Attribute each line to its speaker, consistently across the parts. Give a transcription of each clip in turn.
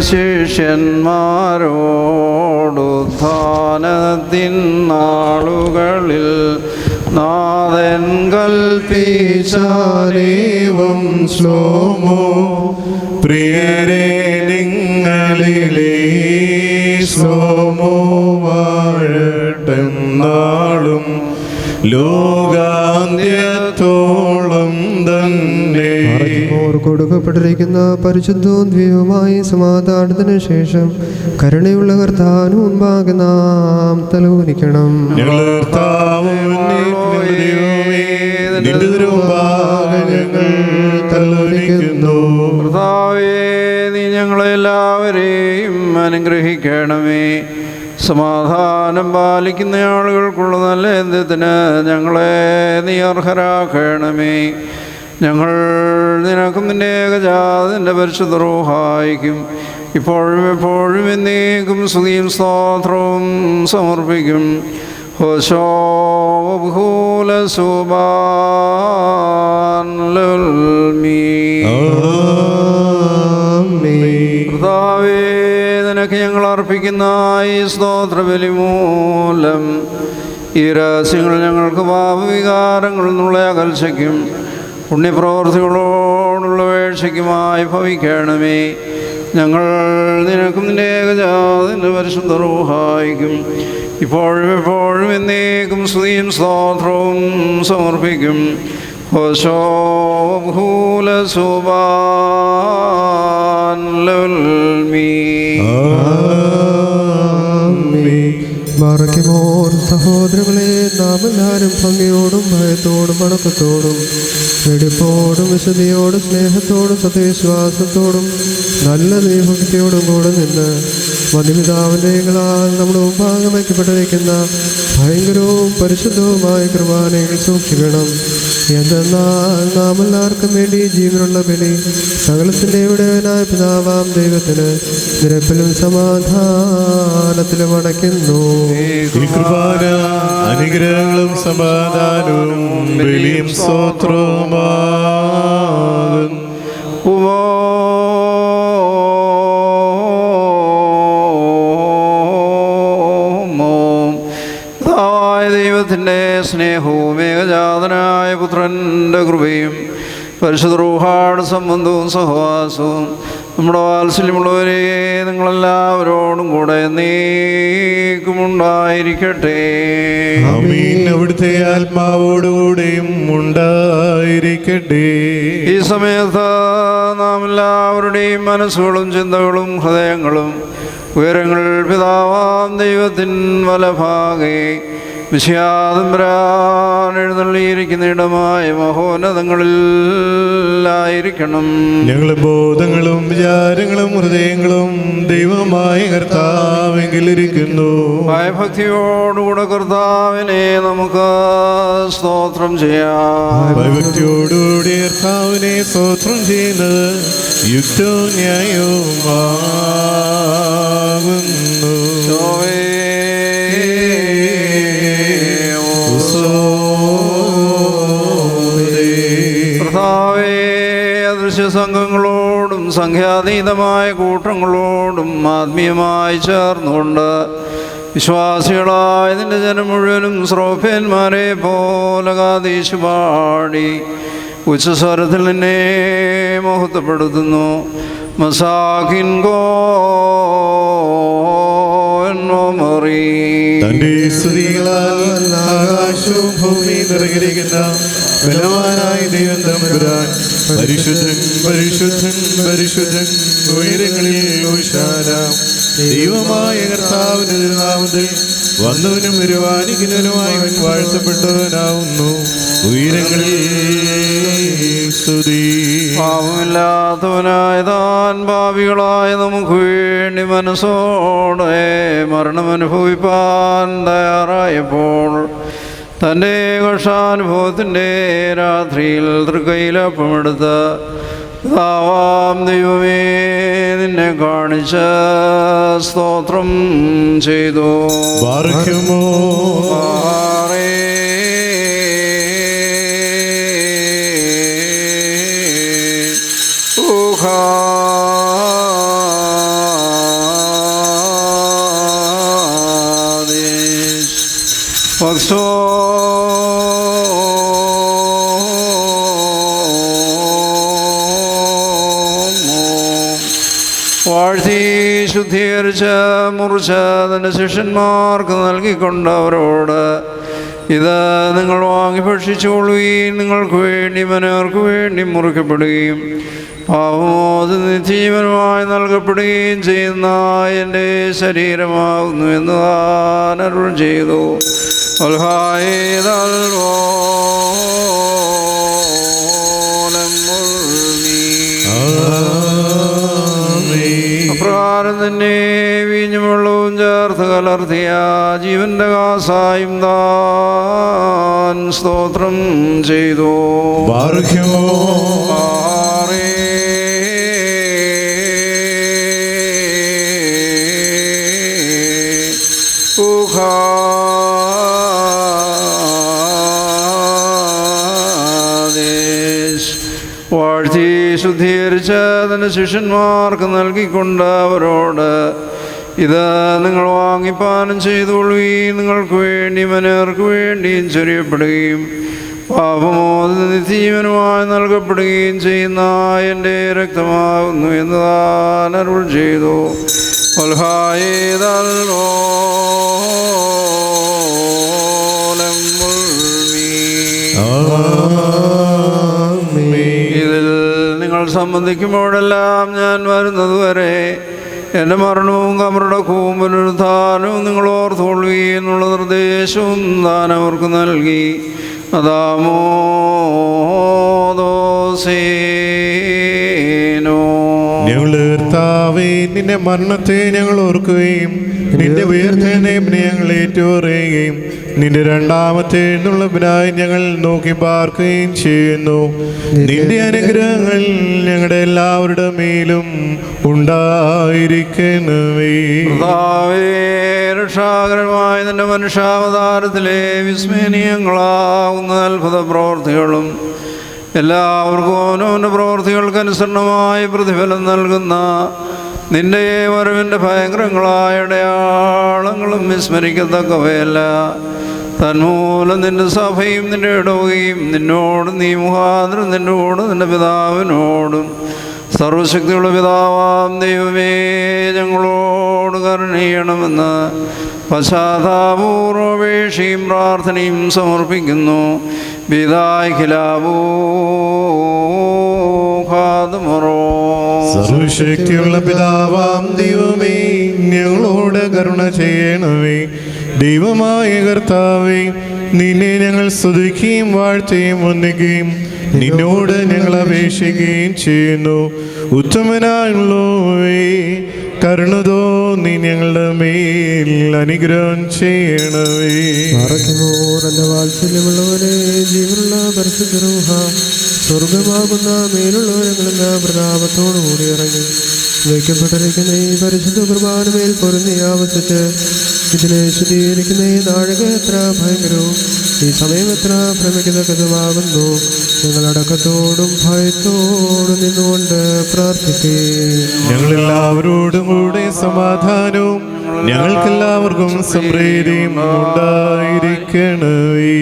Speaker 1: ശിഷ്യന്മാരോടുത്ഥാനത്തിൻ നാളുകളിൽ നാഥൻ കൽപ്പിച്ചാലേവം ശ്ലോമോ
Speaker 2: പ്രിയരെ നിങ്ങളിലേ ശ്ലോമോ വാഴട്ടെന്നാളും ലോകാന്ത്യത്തോളം തന്നെ.
Speaker 3: കൊടുക്കപ്പെട്ടിരിക്കുന്ന പരിശുദ്ധവും ദിവ്യവുമായ സമാധാനത്തിന് ശേഷം കരുണയുള്ള കർത്താവിന് മുൻപാകെ നാം തലകുനിക്കണം.
Speaker 1: കർത്താവേ, നീ ഞങ്ങളെല്ലാവരെയും അനുഗ്രഹിക്കണമേ. സമാധാനം പാലിക്കുന്ന ആളുകൾക്കുള്ള നല്ല എന്തിന് ഞങ്ങളെ നീ അർഹരാക്കണമേ. ഞങ്ങൾ നിനക്കും നിന്റെ ഏകജാതന്റെ പരിശുദ്ധ റൂഹായിക്കും ഇപ്പോഴും എപ്പോഴും എന്നേക്കും സ്തുതിയും സ്തോത്രവും സമർപ്പിക്കും. ഹോശോ ബഹൂല സുബാൻ കർത്താവേ, നിനക്ക് ഞങ്ങൾ അർപ്പിക്കുന്ന ഈ സ്തോത്രബലി മൂലം ഈ രഹസ്യങ്ങൾ ഞങ്ങൾക്ക് പാപവികാരങ്ങളിൽ നിന്നുള്ള അകൽച്ചയ്ക്കും പുണ്യപ്രവർത്തികളോടുള്ള വീഴ്ചയ്ക്കുമായി ഭവിക്കണമേ. ഞങ്ങൾ നിനക്കും നിന്റെ ഏകജാതന്റെ പരിശുദ്ധ റൂഹായിക്കും ഇപ്പോഴും എപ്പോഴും എന്നേക്കും സ്തുതിയും സ്തോത്രവും സമർപ്പിക്കും. ഹോശോ ബഹൂല സുബാൻ
Speaker 3: ബാറയ്ക്കുമോർ സഹോദരങ്ങളെ, നാം എല്ലാവരും ഭംഗിയോടും ഭയത്തോടും വണക്കത്തോടും വെടിപ്പോടും വിശുദ്ധിയോടും സ്നേഹത്തോടും സത്യവിശ്വാസത്തോടും നല്ല ദൈവഭക്തിയോടും കൂടെ നിന്ന് വന്യപിതാവിൻ്റെകളാൽ നമ്മുടെ മുമ്പാകെ വയ്ക്കപ്പെട്ടിരിക്കുന്ന ഭയങ്കരവും പരിശുദ്ധവുമായ കുർബാനയിൽ സൂക്ഷിക്കണം. എന്തെന്നാൽ നാം എല്ലാവർക്കും വേണ്ടി ജീവനുള്ള ബലി സകലത്തിൻ്റെ ഉടയവനായ പിതാവാം ദൈവത്തിന് നിരപ്പിലും സമാധാനത്തിലും അടയ്ക്കുന്നു.
Speaker 2: അനുഗ്രഹങ്ങളും സമാധാനവും ബലിയും സ്തോത്രവുമാകും.
Speaker 1: ദൈവത്തിൻ്റെ സ്നേഹവും ഏകജാതനായ പുത്രൻ്റെ കൃപയും പരിശുദ്ധ റൂഹാട് സംബന്ധവും സഹവാസവും നമ്മുടെ വാത്സല്യമുള്ളവരെ നിങ്ങളെല്ലാവരോടും കൂടെ നീക്കുമുണ്ടായിരിക്കട്ടെ.
Speaker 2: അവിടുത്തെ ആത്മാവോടുകൂടെയും ഉണ്ടായിരിക്കട്ടെ.
Speaker 1: ഈ സമയത്ത് നാം എല്ലാവരുടെയും മനസ്സുകളും ചിന്തകളും ഹൃദയങ്ങളും ഉയരങ്ങൾ പിതാവാം ദൈവത്തിൻ വലഭാഗേ വിശ്യാതമ്പരാൻ എഴുന്നള്ളിയിരിക്കുന്ന ഇടമായ മഹോന്നതങ്ങളിലായിരിക്കണം.
Speaker 2: ഞങ്ങളുടെ ബോധങ്ങളും വിചാരങ്ങളും ഹൃദയങ്ങളും ദൈവമായ കർത്താവെങ്കിലിരിക്കുന്നു.
Speaker 1: ഭയഭക്തിയോടുകൂടെ കർത്താവിനെ നമുക്ക് സ്തോത്രം ചെയ്യാം.
Speaker 2: ഭയഭക്തിയോടുകൂടി കർത്താവിനെ സ്തോത്രം ചെയ്യുന്നത് യുക്തവും ന്യായവുമാകുന്നു.
Speaker 1: കർത്താവേ, അദൃശ്യ സംഘങ്ങളോടും സംഖ്യാതീതമായ കൂട്ടങ്ങളോടും ആത്മീയമായി ചേർന്നുകൊണ്ട് വിശ്വാസികളായ നിന്റെ ജനം മുഴുവനും ശ്രോഫ്യന്മാരെ പോലെ കാതീശു പാടി ഉച്ചസ്വരത്തിൽ നിന്നെ മഹത്വപ്പെടുത്തുന്നു. മസാഖിൻ
Speaker 2: തന്റെ സ്തുതികളാൽ ആകാശവും ഭൂമി നിറഞ്ഞിരിക്കുന്ന ബലവാനായ ദൈവം തമ്പുരാൻ പരിശുദ്ധൻ പരിശുദ്ധൻ പരിശുദ്ധൻ ഉയരങ്ങളിൽ ഹോശാന. ദൈവമായ കർത്താവിന്റെ തിരുനാമത്തിൽ വന്നവനും വരുവാനിക്കുന്നവനുമായി വാഴ്ത്തപ്പെട്ടവനാവുന്നു. ഉയരങ്ങളിൽ സ്തുതി.
Speaker 1: പാപമില്ലാത്തവനായ താൻ പാപികളായ നമുക്ക് വേണ്ടി മനസ്സോടെ മരണമനുഭവിപ്പാൻ തയ്യാറായപ്പോൾ തൻ്റെ കഷ്ടാനുഭവത്തിൻ്റെ രാത്രിയിൽ തൃക്കൈലപ്പമെടുത്ത് പിതാവാം ദൈവമേ നിന്നെ കാണിച്ച് സ്തോത്രം ചെയ്തു. വാഴ്ത്തി ശുദ്ധീകരിച്ച് മുറിച്ച് തൻ്റെ ശിഷ്യന്മാർക്ക് നൽകിക്കൊണ്ട് അവരോട്, ഇത് നിങ്ങൾ വാങ്ങി ഭക്ഷിച്ചുകൊള്ളുകയും നിങ്ങൾക്ക് വേണ്ടി മനോർക്ക് വേണ്ടി മുറിക്കപ്പെടുകയും പാപമോചന നിത്യജീവനുമായി നൽകപ്പെടുകയും ചെയ്യുന്ന എൻ്റെ ശരീരമാകുന്നു എന്ന് താൻ അരുൾ ചെയ്തു. അപ്രകാരം തന്നെ വീഞ്ഞും വെള്ളവും ചേർത്ത് കലർത്തിയ ജീവന്റെ കാസായും താൻ സ്തോത്രം ചെയ്തു. വാഴ്ത്തി ശുദ്ധീകരിച്ച് തൻ്റെ ശിഷ്യന്മാർക്ക് നൽകിക്കൊണ്ട് അവരോട്, ഇത് നിങ്ങൾ വാങ്ങിപ്പാനം ചെയ്തുകൊള്ളുകയും നിങ്ങൾക്ക് വേണ്ടി മനേർക്ക് വേണ്ടിയും ചൊരിയപ്പെടുകയും പാപമോചന നിത്യജീവനുമായി നൽകപ്പെടുകയും ചെയ്യുന്ന എൻ്റെ രക്തമാകുന്നു എന്ന് താൻ അരുൾ ചെയ്തു. ഇതിൽ നിങ്ങൾ സംബന്ധിക്കുമ്പോഴെല്ലാം ഞാൻ വരുന്നതുവരെ എൻ്റെ മരണവും കബറടക്കവും പുനരുത്ഥാനവും നിങ്ങൾ ഓർത്തുകൊള്ളുകയും എന്നുള്ള നിർദ്ദേശവും താൻ അവർക്ക് നൽകി.
Speaker 2: ഞങ്ങളുടെ കർത്താവേ, നിന്റെ മരണത്തെ ഞങ്ങൾ ഓർക്കുകയും നിന്റെ ഉയർത്തനെ ഞങ്ങൾ ഏറ്റുപറയുകയും നിന്റെ രണ്ടാമത്തെ എഴുന്നള്ളപ്പിനായി ഞങ്ങൾ നോക്കി പാർക്കുകയും ചെയ്യുന്നു. നിന്റെ അനുഗ്രഹങ്ങൾ ഞങ്ങളുടെ എല്ലാവരുടെ മേലും ഉണ്ടായിരിക്കണമേ.
Speaker 1: രക്ഷാകരമായ നിന്റെ മനുഷ്യാവതാരത്തിലെ വിസ്മരണീയങ്ങളാവുന്ന അത്ഭുത പ്രവൃത്തികളും എല്ലാവർക്കും അവനവൻ്റെ പ്രവൃത്തികൾക്കനുസരണമായി പ്രതിഫലം നൽകുന്ന നിന്റെ വരവിൻ്റെ ഭയങ്കരങ്ങളായ അടയാളങ്ങളും വിസ്മരിക്കത്തക്കവയല്ല. തന്മൂലം നിന്റെ സഭയും നിന്റെ ഇടവുകയും നിന്നോടും നീ മുഖാന്തരം നിന്നോടും നിന്റെ പിതാവിനോടും സർവശക്തിയുള്ള പിതാവാം ദൈവമേ ഞങ്ങളോട് കരുണീയണമെന്ന് പശ്ചാത്താപൂർവപേക്ഷയും പ്രാർത്ഥനയും സമർപ്പിക്കുന്നു.
Speaker 2: സർവശക്തിയുള്ള പിതാവാം ദൈവമേ ഞങ്ങളോട് കരുണ ചെയ്യണമേ. ദൈവമായ കർത്താവേ, നിന്നെ ഞങ്ങൾ സ്തുതിക്കുകയും വാഴ്ത്തുകയും വന്ദിക്കുകയും നിന്നോട് ഞങ്ങൾ അപേക്ഷിക്കുകയും ചെയ്യുന്നു. ഉത്തമനായുള്ളവേ, കരുണ തോന്നി ഞങ്ങളുടെ മേൽ അനുഗ്രഹം ചെയ്യണമേ.
Speaker 3: എന്റെ വാത്സല്യമുള്ളവരെ, ജീവനുള്ള പരിശുദ്ധ റൂഹ സ്വർഗമാകുന്ന മേലുള്ളവരെന്ന പ്രതാപത്തോടു കൂടി ഇറങ്ങി വയ്ക്കപ്പെട്ടിരിക്കുന്ന ഈ പരിശുദ്ധ കുർബാനമേൽ പൊരുന്നി ആവസിച്ച് ഇതിനെ ശുദ്ധീകരിക്കുന്ന ഈ നാഴിക എത്ര ഭയങ്കരവും ഈ സമയം എത്ര ഭ്രമിക്കത്തക്കതുമാകുന്നു. ഞങ്ങളടക്കത്തോടും ഭയത്തോടും നിന്നുകൊണ്ട് പ്രാർത്ഥിക്കുകയും
Speaker 2: ഞങ്ങളെല്ലാവരോടും കൂടെ സമാധാനവും ഞങ്ങൾക്കെല്ലാവർക്കും സംപ്രീതിയും ഉണ്ടായിരിക്കണമേ.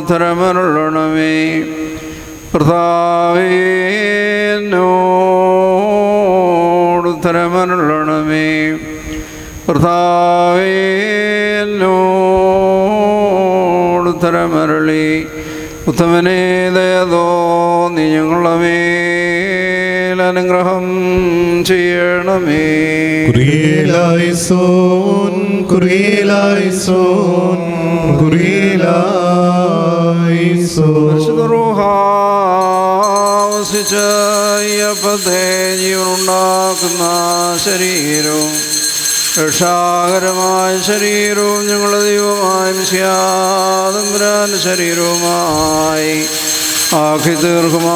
Speaker 1: ഉത്തരമരുളണമേ. ഉത്തരമരുളണമേ. ഉത്തരമരുളി. ഉത്തമനേ ദയതോ നീ ഞങ്ങളുടെ മേൽ അനുഗ്രഹം ചെയ്യണമേ.
Speaker 2: കുറിയേലായിസോൻ കുറിയേലായിസോൻ കുറിയേലായിസോൻ.
Speaker 1: വസിച്ചയ്യപ്പത്തെ ജീവനുണ്ടാക്കുന്ന ശരീരവും രക്ഷാകരമായ ശരീരവും ഞങ്ങളുടെ ദൈവമായ മിശിഹാതമ്പുരാന്റെ ശരീരവുമായി ആക്കി തീർക്കുമാറാകട്ടെ.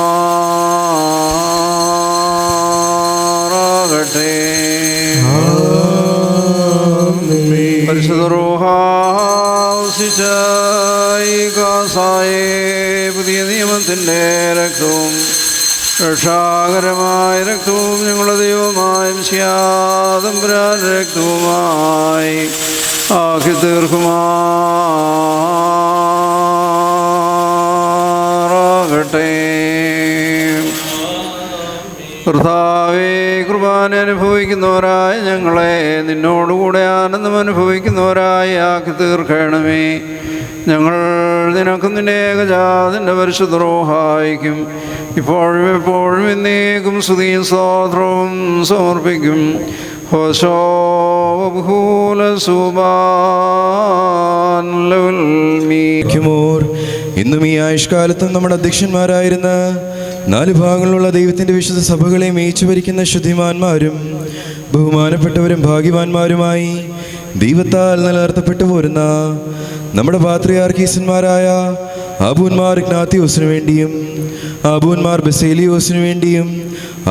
Speaker 1: പരിശുദ്ധ റൂഹ വസിച്ചായി കാസായെ പുതിയ നിയമത്തിൻ്റെ രക്തവും രക്ഷാകരമായ രക്തവും ഞങ്ങളുടെ ദൈവമായ മിശിഹാതമ്പുരാൻ രക്തവുമായി ആക്കി തീർക്കുമാറാകട്ടെ. കർത്താവേ, കുർബാന അനുഭവിക്കുന്നവരായ ഞങ്ങളെ നിന്നോടുകൂടെ ആനന്ദം അനുഭവിക്കുന്നവരായി ആക്കി തീർക്കണമേ. ഞങ്ങൾ നിനക്കും നിന്റെ ഏകജാതൻ്റെ പരിശുദ്ധ റൂഹായിക്കും ഇപ്പോഴും എപ്പോഴും എന്നേക്കും സ്തുതിയും സ്തോത്രവും സമർപ്പിക്കും. ഹോശോ ബഹൂല സുബാൻ
Speaker 4: ുമോർ ഇന്നും ഈ ആയുഷ്കാലത്തും നമ്മുടെ അധ്യക്ഷന്മാരായിരുന്ന 4 ഭാഗങ്ങളുള്ള ദൈവത്തിൻ്റെ വിശുദ്ധ സഭകളെ മേയിച്ചു ഭരിക്കുന്ന ശുദ്ധിമാന്മാരും ബഹുമാനപ്പെട്ടവരും ഭാഗ്യവാന്മാരുമായി ദൈവത്താൽ നിലനിർത്തപ്പെട്ടു പോരുന്ന നമ്മുടെ പാത്രിയാർക്കീസന്മാരായ ആബൂന്മാർ ഇഗ്നാത്തിയോസിനു വേണ്ടിയും ആബൂന്മാർ ബസേലിയോസിനു വേണ്ടിയും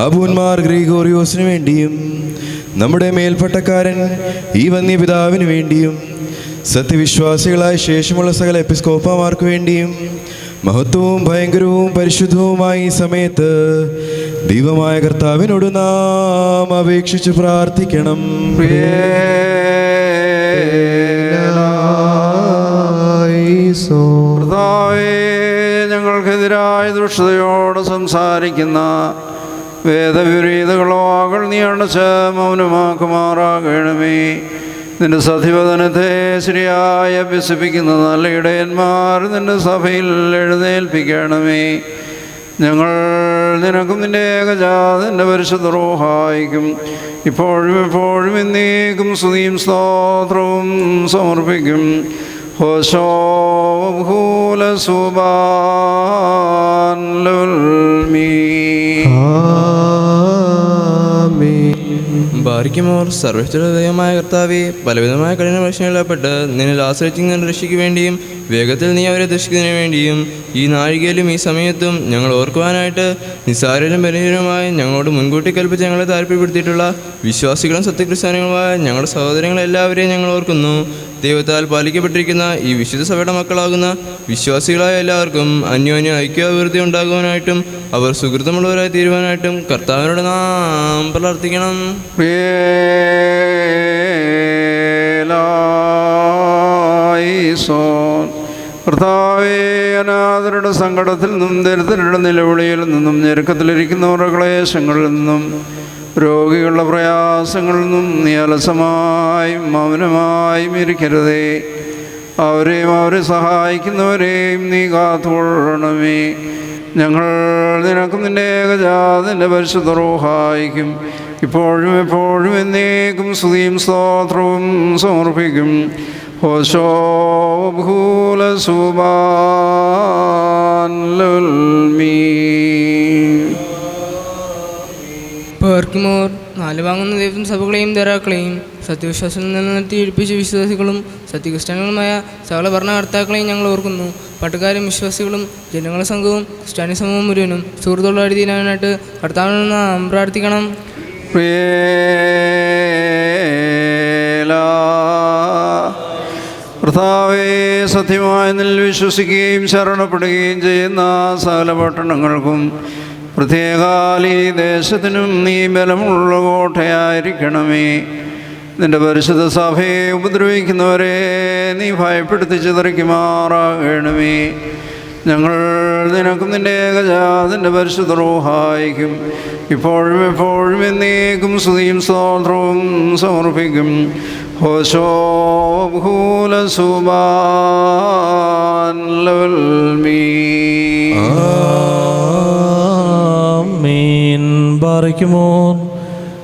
Speaker 4: ആബൂന്മാർ ഗ്രിഗോറിയോസിനു വേണ്ടിയും നമ്മുടെ മേൽപ്പട്ടക്കാരൻ ഈ വന്യപിതാവിനു വേണ്ടിയും സത്യവിശ്വാസികളായ ശേഷമുള്ള സകല എപ്പിസ്കോപ്പമാർക്ക് വേണ്ടിയും മഹത്വവും ഭയങ്കരവും പരിശുദ്ധവുമായ ഈ സമയത്ത് ദൈവമായ കർത്താവിനോട് നാം അപേക്ഷിച്ച് പ്രാർത്ഥിക്കണം.
Speaker 1: കർത്താവേ, ഞങ്ങൾക്കെതിരായ ദുഷ്ടതയോട് സംസാരിക്കുന്ന വേദവിപരീതകളോ ആകൾ നീ അണച്ച് മൗനമാക്കുമാറാകണമേ. നിന്റെ സത്യവദനത്തെ ശരിയായി അഭ്യസിപ്പിക്കുന്ന നല്ല ഇടയന്മാർ നിന്റെ സഭയിൽ എഴുന്നേൽപ്പിക്കണമേ. ഞങ്ങൾ നിനക്കും നിന്റെ ഏകജാതൻ്റെ പരിശുദ്ധ റൂഹായിക്കും ഇപ്പോഴും എപ്പോഴും എന്നേക്കും സ്തുതിയും സ്തോത്രവും സമർപ്പിക്കും. ഹോശോ ബഹൂല സുബാൻ
Speaker 5: ബാരിക്കുമോർ സർവശക്തരുടെ ദൈവമായ കർത്താവേ, പലവിധമായ കഠിന പ്രശ്നങ്ങളിൽപ്പെട്ട് നിന്നിൽ ആശ്രയിച്ചിങ്ങനെ രക്ഷയ്ക്ക് വേണ്ടിയും വേഗത്തിൽ നീ അവരെ ദർശിക്കുന്നതിന് വേണ്ടിയും ഈ നാഴികയിലും ഈ സമയത്തും ഞങ്ങൾ ഓർക്കുവാനായിട്ട് നിസ്സാരരും ബലഹീനരുമായി ഞങ്ങളോട് മുൻകൂട്ടി കൽപ്പിച്ച് ഞങ്ങളെ താല്പര്യപ്പെടുത്തിയിട്ടുള്ള വിശ്വാസികളും സത്യക്രിസ്ത്യാനികളുമായ ഞങ്ങളുടെ സഹോദരങ്ങളെല്ലാവരെയും ഞങ്ങൾ ഓർക്കുന്നു. ദൈവത്താൽ പാലിക്കപ്പെട്ടിരിക്കുന്ന ഈ വിശുദ്ധ സഭയുടെ മക്കളാകുന്ന വിശ്വാസികളായ എല്ലാവർക്കും അന്യോന്യ ഐക്യാഭിവൃദ്ധി ഉണ്ടാകുവാനായിട്ടും അവർ സുഹൃത്തമുള്ളവരായി തീരുവാനായിട്ടും കർത്താവിനോട് നാം പ്രാർത്ഥിക്കണം.
Speaker 1: കർത്താവേ, അനാഥരുടെ സങ്കടത്തിൽ നിന്നും ദരിദ്രരുടെ നിലവിളിയിൽ നിന്നും ഞെരുക്കത്തിലിരിക്കുന്നവരുടെ ക്ലേശങ്ങളിൽ നിന്നും രോഗികളുടെ പ്രയാസങ്ങളിൽ നിന്നും നീ അലസമായും മൗനമായും ഇരിക്കരുതേ. അവരെയും അവരെ സഹായിക്കുന്നവരെയും നീ കാത്തുകൊള്ളണമേ. ഞങ്ങൾ നിനക്കും നിന്റെ ഏകജാതൻ്റെ പരിശുദ്ധ റൂഹായിക്കും ഇപ്പോഴും എപ്പോഴും എന്നേക്കും സ്തുതിയും സ്തോത്രവും സമർപ്പിക്കും. ഹോശോ ബഹൂല സുബാൻ
Speaker 6: പേർക്കുമോർ 4 വാങ്ങുന്ന ദൈവം സഭകളെയും ധാരാക്കളെയും സത്യവിശ്വാസത്തിൽ നിലനിർത്തി എഴുപ്പിച്ച വിശ്വാസികളും സത്യക്രിസ്ത്യാനികളുമായ സകല ഭരണകർത്താക്കളെയും ഞങ്ങൾ ഓർക്കുന്നു. പട്ടുകാരും വിശ്വാസികളും ജനങ്ങളുടെ സംഘവും ക്രിസ്ത്യാനി സമൂഹം മുഴുവനും സുഹൃത്തുള്ള അടിതീരാനായിട്ട് കർത്താവിനോട് നാം പ്രാർത്ഥിക്കണം.
Speaker 1: കർത്താവേ, സത്യമായ നിൽ വിശ്വസിക്കുകയും ശരണപ്പെടുകയും ചെയ്യുന്ന സകല പട്ടണങ്ങൾക്കും പ്രത്യേകാൽ ഈ ദേശത്തിനും നീ ബലമുള്ള കോട്ടയായിരിക്കണമേ. നിന്റെ പരിശുദ്ധ സഭയെ ഉപദ്രവിക്കുന്നവരെ നീ ഭയപ്പെടുത്തി ചിതറിക്കുമാറാകണമേ. ഞങ്ങൾ നിനക്കും നിന്റെ ഏകജാതൻ്റെ പരിശുദ്ധ റൂഹായിക്കും ഇപ്പോഴും എപ്പോഴും എന്നേക്കും സ്തുതിയും സ്തോത്രവും സമർപ്പിക്കും. ഹോശോ ബഹൂല സുബാൻ
Speaker 7: ബാറിക്കുമോർ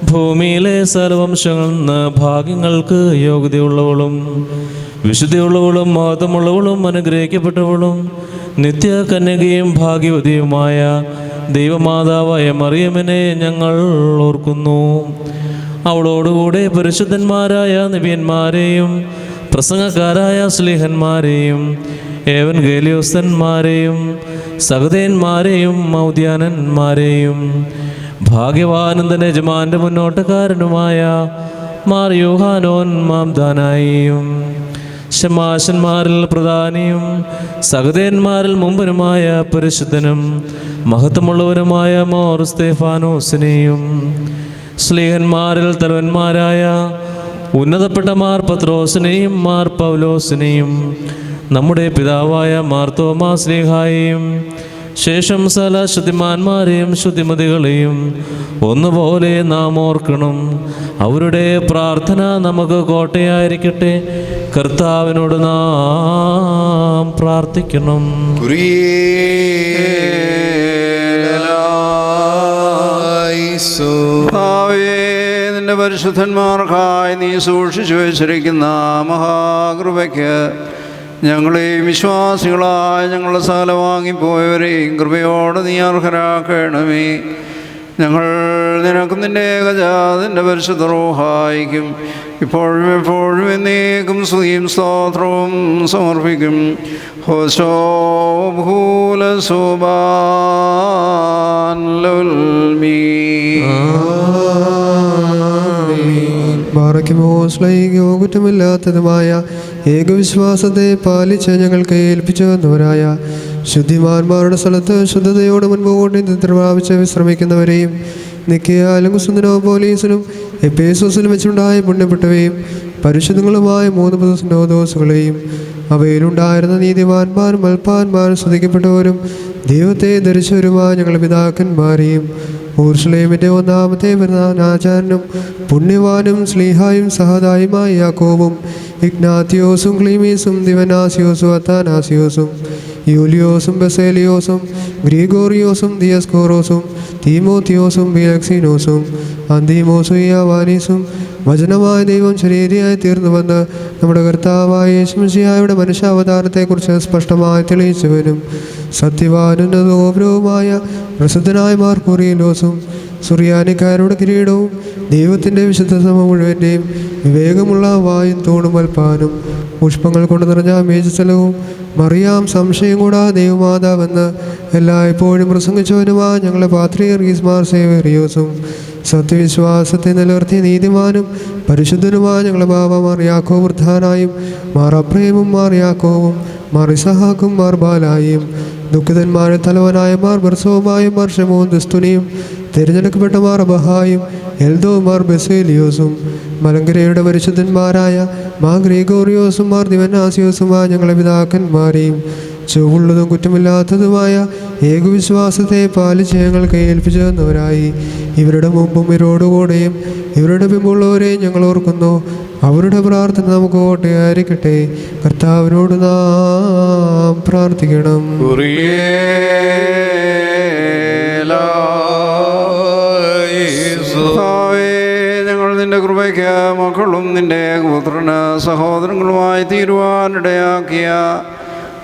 Speaker 7: ഭൂമിയിലെ സർവംശങ്ങളിൽ നിന്ന് ഭാഗ്യങ്ങൾക്ക് യോഗ്യതയുള്ളവളും വിശുദ്ധിയുള്ളവളും മഹത്വമുള്ളവളും അനുഗ്രഹിക്കപ്പെട്ടവളും നിത്യ കന്യകയും ഭാഗ്യവതിയുമായ ദൈവമാതാവായ മറിയമിനെ ഞങ്ങൾ ഓർക്കുന്നു. അവളോടുകൂടെ പരിശുദ്ധന്മാരായ നബിയന്മാരെയും പ്രസംഗക്കാരായ സ്ലീഹന്മാരെയും ഏവൻഗേലിയോസ്തന്മാരെയും സഹദേന്മാരെയും മൗദ്യാനന്മാരെയും ഭാഗ്യവാനന്ദൻ യജമാന്റെ മുന്നോട്ടക്കാരനുമായ മാർ യോഹാനോൻ മാംദാനായിയും ശമാശന്മാരിൽ പ്രധാനിയും സഹദേന്മാരിൽ മുമ്പനുമായ പരിശുദ്ധനും മഹത്വമുള്ളവനുമായ മോർ സ്തേഫാനോസിനെയും സ്ലീഹന്മാരിൽ തലവന്മാരായ ഉന്നതപ്പെട്ട മാർ പത്രോസിനെയും മാർ പൗലോസിനെയും നമ്മുടെ പിതാവായ മാർ തോമാ സ്ലീഹായെയും ശേഷം സകല ശുദ്ധിമാന്മാരെയും ശുദ്ധിമതികളെയും ഒന്നുപോലെ നാം ഓർക്കണം. അവരുടെ പ്രാർത്ഥന നമുക്ക് കോട്ടയായിരിക്കട്ടെ. കർത്താവിനോട് നാം പ്രാർത്ഥിക്കണം.
Speaker 1: നിന്റെ പരിശുദ്ധന്മാർക്കായി നീ സൂക്ഷിച്ചു വച്ചിരിക്കുന്ന മഹാകൃപയ്ക്ക് ഞങ്ങളെയും വിശ്വാസികളായ ഞങ്ങളുടെ സകല വാങ്ങിപ്പോയവരെയും കൃപയോട് നീ അർഹരാക്കണമേ. ഞങ്ങൾ നിനക്കും നിന്റെ ഏകജാതന്റെ പരിശുദ്ധ റൂഹായിക്കും ഇപ്പോഴും എപ്പോഴും എന്നേക്കും സ്തുതിയും സ്തോത്രവും സമർപ്പിക്കും. ഹോശോ ഭൂല സുബാൻ
Speaker 3: കുറ്റമില്ലാത്തതുമായ ഏകവിശ്വാസത്തെ പാലിച്ച് ഞങ്ങൾക്ക് ഏൽപ്പിച്ചു വന്നവരായ ശുദ്ധിമാന്മാരുടെ സ്ഥലത്ത് ശുദ്ധതയോട് മുൻപോട്ട് നിദ്ര പ്രാപിച്ച് വിശ്രമിക്കുന്നവരെയും നിക്കയാലും പോലീസിലും എപ്പേസോസിലും വെച്ചുണ്ടായ പുണ്യപ്പെട്ടവയും പരിശുദ്ധങ്ങളുമായ 3 സ്നോദോസുകളെയും അവയിലുണ്ടായിരുന്ന നീതിമാന്മാരും അൽപ്പാന്മാരും സ്തുതിക്കപ്പെട്ടവരും ദൈവത്തെ ധരിച്ചവരുമായ ഞങ്ങളുടെ പിതാക്കന്മാരെയും ഊർഷലേമിൻ്റെ 1-ാമത്തെ പ്രധാനാചാര്യനും പുണ്യവാനും സ്ലീഹായും സഹദായുമായ യാക്കോബും ഇഗ്നാത്തിയോസും ക്ലീമീസും ദിവനാസിയോസും അത്താനാസിയോസും യൂലിയോസും ബസേലിയോസും ഗ്രിഗോറിയോസും ദിയസ്കോറോസും തീമോത്തിയോസും ബിലക്സീനോസും അന്തീമോസും യാവാനീസും വചനമായ ദൈവം ശരീരയായി തീർന്നുവന്ന് നമ്മുടെ കർത്താവായ യേശുമിശിഹായുടെ മനുഷ്യാവതാരത്തെക്കുറിച്ച് സ്പഷ്ടമായി തെളിയിച്ചവനും സത്യവാനും ഗൗരവവുമായ പ്രസിദ്ധനായ മാർ കൂറിയലോസും സുറിയാനിക്കാരുടെ കിരീടവും ദൈവത്തിൻ്റെ വിശുദ്ധ സഭ മുഴുവൻ്റെയും വിവേകമുള്ള വായും തൂണും അൽപ്പാനും പുഷ്പങ്ങൾ കൊണ്ട് നിറഞ്ഞ മേജസ്ഥലവും മറിയാം സംശയം കൂടാതെ ദൈവമാതാവെന്ന് എല്ലായ്പ്പോഴും പ്രസംഗിച്ചവനുമായ ഞങ്ങളുടെ പാത്രിയർഗീസ് മാർ സേവേറിയോസും സത്യവിശ്വാസത്തെ നിലനിർത്തിയ നീതിമാനും പരിശുദ്ധനുമായ ഞങ്ങളുടെ ബാബ മാർ യാക്കോബ് വൃദ്ധാനായും മാർ അബ്രഹീമും മാർ യാക്കോവും മാർ ഇസഹാക്കും മാർ ബാലായും ദുഃഖിതന്മാരെ തലവനായ മാർ ബർസോമായും മാർ ഷെമോൻ ദുസ്തുനിയും തിരഞ്ഞെടുക്കപ്പെട്ട മാർ അബഹായും എൽദോ മാർ ബെസേലിയോസും മലങ്കരയുടെ പരിശുദ്ധന്മാരായ മാർ ഗ്രിഗോറിയോസും മാർ ദിവനാസിയോസുമായ ഞങ്ങളുടെ പിതാക്കന്മാരെയും ചുവള്ളതും കുറ്റമില്ലാത്തതുമായ ഏകവിശ്വാസത്തെ പാലിച്ച് ഞങ്ങൾക്ക് ഏൽപ്പിച്ചു തന്നവരായി ഇവരുടെ മുമ്പും ഇവരോടുകൂടെയും ഇവരുടെ പിമ്പുള്ളവരെയും ഞങ്ങൾ ഓർക്കുന്നു. അവരുടെ പ്രാർത്ഥന നമുക്ക് ഓട്ടയായിരിക്കട്ടെ. കർത്താവിനോട് നാം പ്രാർത്ഥിക്കണം.
Speaker 1: ഞങ്ങൾ നിന്റെ കൃപയ്ക്ക് മക്കളും നിന്റെ പുത്രന് സഹോദരങ്ങളുമായി തീരുവാനിടയാക്കിയ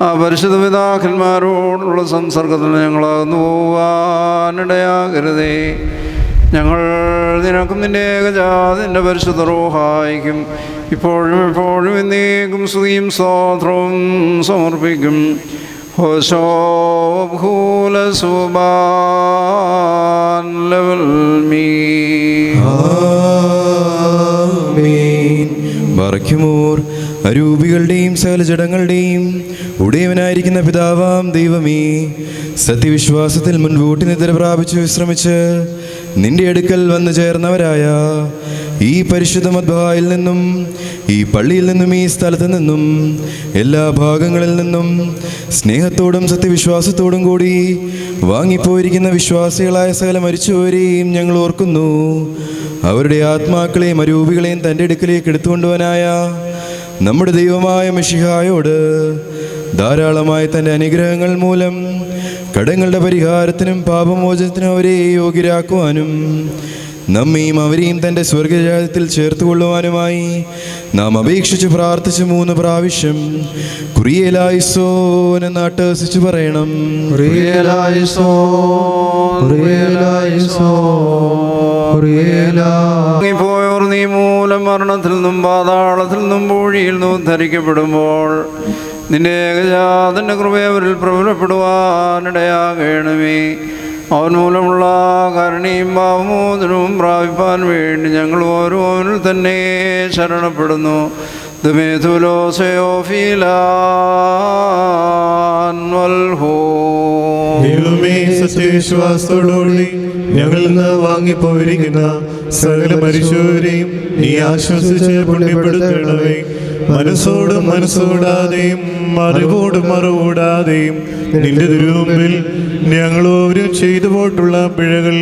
Speaker 1: ആ പരിശുദ്ധ പിതാക്കന്മാരോടുള്ള സംസർഗത്തിൽ ഞങ്ങളകന്നു പോവാനിടയാകരുതേ. ഞങ്ങൾ നിനക്കും നിന്റെ ഏകജാതന്റെ പരിശുദ്ധ റൂഹായിക്കും ഇപ്പോഴും എപ്പോഴും എന്നേക്കും സ്തുതിയും സ്തോത്രവും സമർപ്പിക്കും. ഹോശോ ഭൂല സുബാൻ
Speaker 4: ബറയ്ക്കുമോർ അരൂപികളുടെയും സകല ജഡങ്ങളുടെയും ഉടയവനായിരിക്കുന്ന പിതാവാം ദൈവമേ, സത്യവിശ്വാസത്തിൽ മുൻകൂട്ടി നിദ്ര പ്രാപിച്ച് വിശ്രമിച്ച് നിന്റെ അടുക്കൽ വന്നു ചേർന്നവരായ ഈ പരിശുദ്ധ മദ്ബഹായിൽ നിന്നും ഈ പള്ളിയിൽ നിന്നും ഈ സ്ഥലത്ത് നിന്നും എല്ലാ ഭാഗങ്ങളിൽ നിന്നും സ്നേഹത്തോടും സത്യവിശ്വാസത്തോടും കൂടി വാങ്ങിപ്പോയിരിക്കുന്ന വിശ്വാസികളായ സകല മരിച്ചവരെയും ഞങ്ങൾ ഓർക്കുന്നു. അവരുടെ ആത്മാക്കളെയും അരൂപികളെയും തൻ്റെ അടുക്കലേക്ക് എടുത്തുകൊണ്ടുവനായ നമ്മുടെ ദൈവമായ മിശിഹായോട് ധാരാളമായ തൻ്റെ അനുഗ്രഹങ്ങൾ മൂലം കടങ്ങളുടെ പരിഹാരത്തിനും പാപമോചനത്തിനും അവരെ യോഗ്യരാക്കുവാനും നമ്മയും അവരെയും തൻ്റെ സ്വർഗരാജ്യത്തിൽ ചേർത്തുകൊള്ളുവാനുമായി നാം അപേക്ഷിച്ച് പ്രാർത്ഥിച്ച് 3 പ്രാവശ്യം കുറിയേലായിസോൻ എന്ന് അട്ടഹസിച്ച് പറയണം.
Speaker 1: പോയവർ നീ മൂലം മരണത്തിൽ നിന്നും പാതാളത്തിൽ നിന്നും പൂഴിയിൽ നിന്നും ഉദ്ധരിക്കപ്പെടുമ്പോൾ നിന്റെ ഏകജാതന്റെ കൃപയെ അവരിൽ പ്രബലപ്പെടുവാനിടയാകണമേ. അവൻ മൂലമുള്ള കരുണയും പാപമോചനവും പ്രാപിപ്പാൻ വേണ്ടി ഞങ്ങൾ ഓരോനിൽ തന്നെ ശരണപ്പെടുന്നു.
Speaker 2: ദൈവമേ, സത്യവിശ്വാസത്തോടുകൂടി ഞങ്ങളിൽ നിന്ന് വാങ്ങിപ്പോയിരിക്കുന്ന സകല മരിച്ചവരെയും നീ ആശ്വസിച്ച് പുണ്യപ്പെടുത്തണമേ. മനസ്സോടും മനസ്സോടാതെയും അറിവോടും അറിവൂടാതെയും നിന്റെ തിരുമുമ്പിൽ ഞങ്ങളോരും ചെയ്തു പോയിട്ടുള്ള പിഴകൾ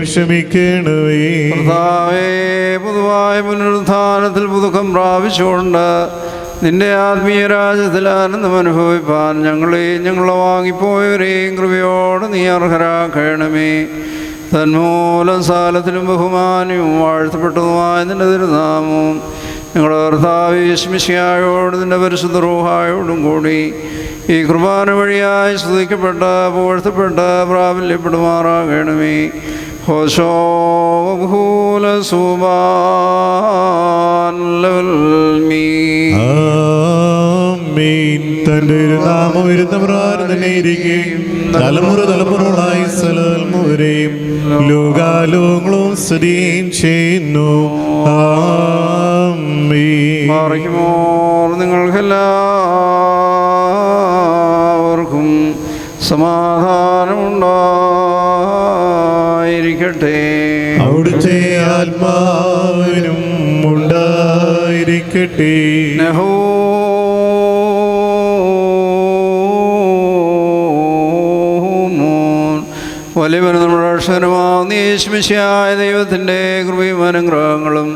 Speaker 2: ക്ഷമിക്കണമേ.
Speaker 1: പൊതുവായ പുനരുത്ഥാനത്തിൽ പുതുക്കം പ്രാപിച്ചുകൊണ്ട് നിന്റെ ആത്മീയ രാജ്യത്തിൽ ആനന്ദം അനുഭവിപ്പാൻ ഞങ്ങളെയും ഞങ്ങളെ വാങ്ങിപ്പോയവരെയും കൃപയോടെ നീ അർഹരാക്കണമേ. തന്മൂലം സാലത്തിലും ബഹുമാനവും വാഴ്ത്തപ്പെട്ടതുമായ നിന്റെ തിരുനാമവും ഞങ്ങളുടെ കർത്താവ് യേശുമിശിഹായോടും നിന്റെ പരിശുദ്ധ റൂഹായോടും കൂടി ഈ കുർബാന വഴിയായി സ്തുതിക്കപ്പെട്ട പുകഴ്ത്തപ്പെട്ട പ്രാബല്യപ്പെടുമാറാകണമേ. ഹോശോ ഭൂല സുബാൻ
Speaker 2: ആമീൻ. തന്റെ ഒരു നാമം ഇരുന്ന പ്രാർത്ഥനയിരിക്കുകയും തലമുറ തലമുറകളായി സകലമുവരെയും ലോകാലോകങ്ങളും സ്തുതിയും ചെയ്യുന്നു. ആമീൻ.
Speaker 1: നിങ്ങൾക്കെല്ലാവർക്കും സമാധാനമുണ്ടായിരിക്കട്ടെ.
Speaker 2: അവിടുത്തെ ആത്മാവിനും ഉണ്ടായിരിക്കട്ടെ.
Speaker 1: വലിയവനും നമ്മുടെ അക്ഷരമാവുന്ന യേശുമിശിഹായ ദൈവത്തിൻ്റെ കൃപയും അനുഗ്രഹങ്ങളും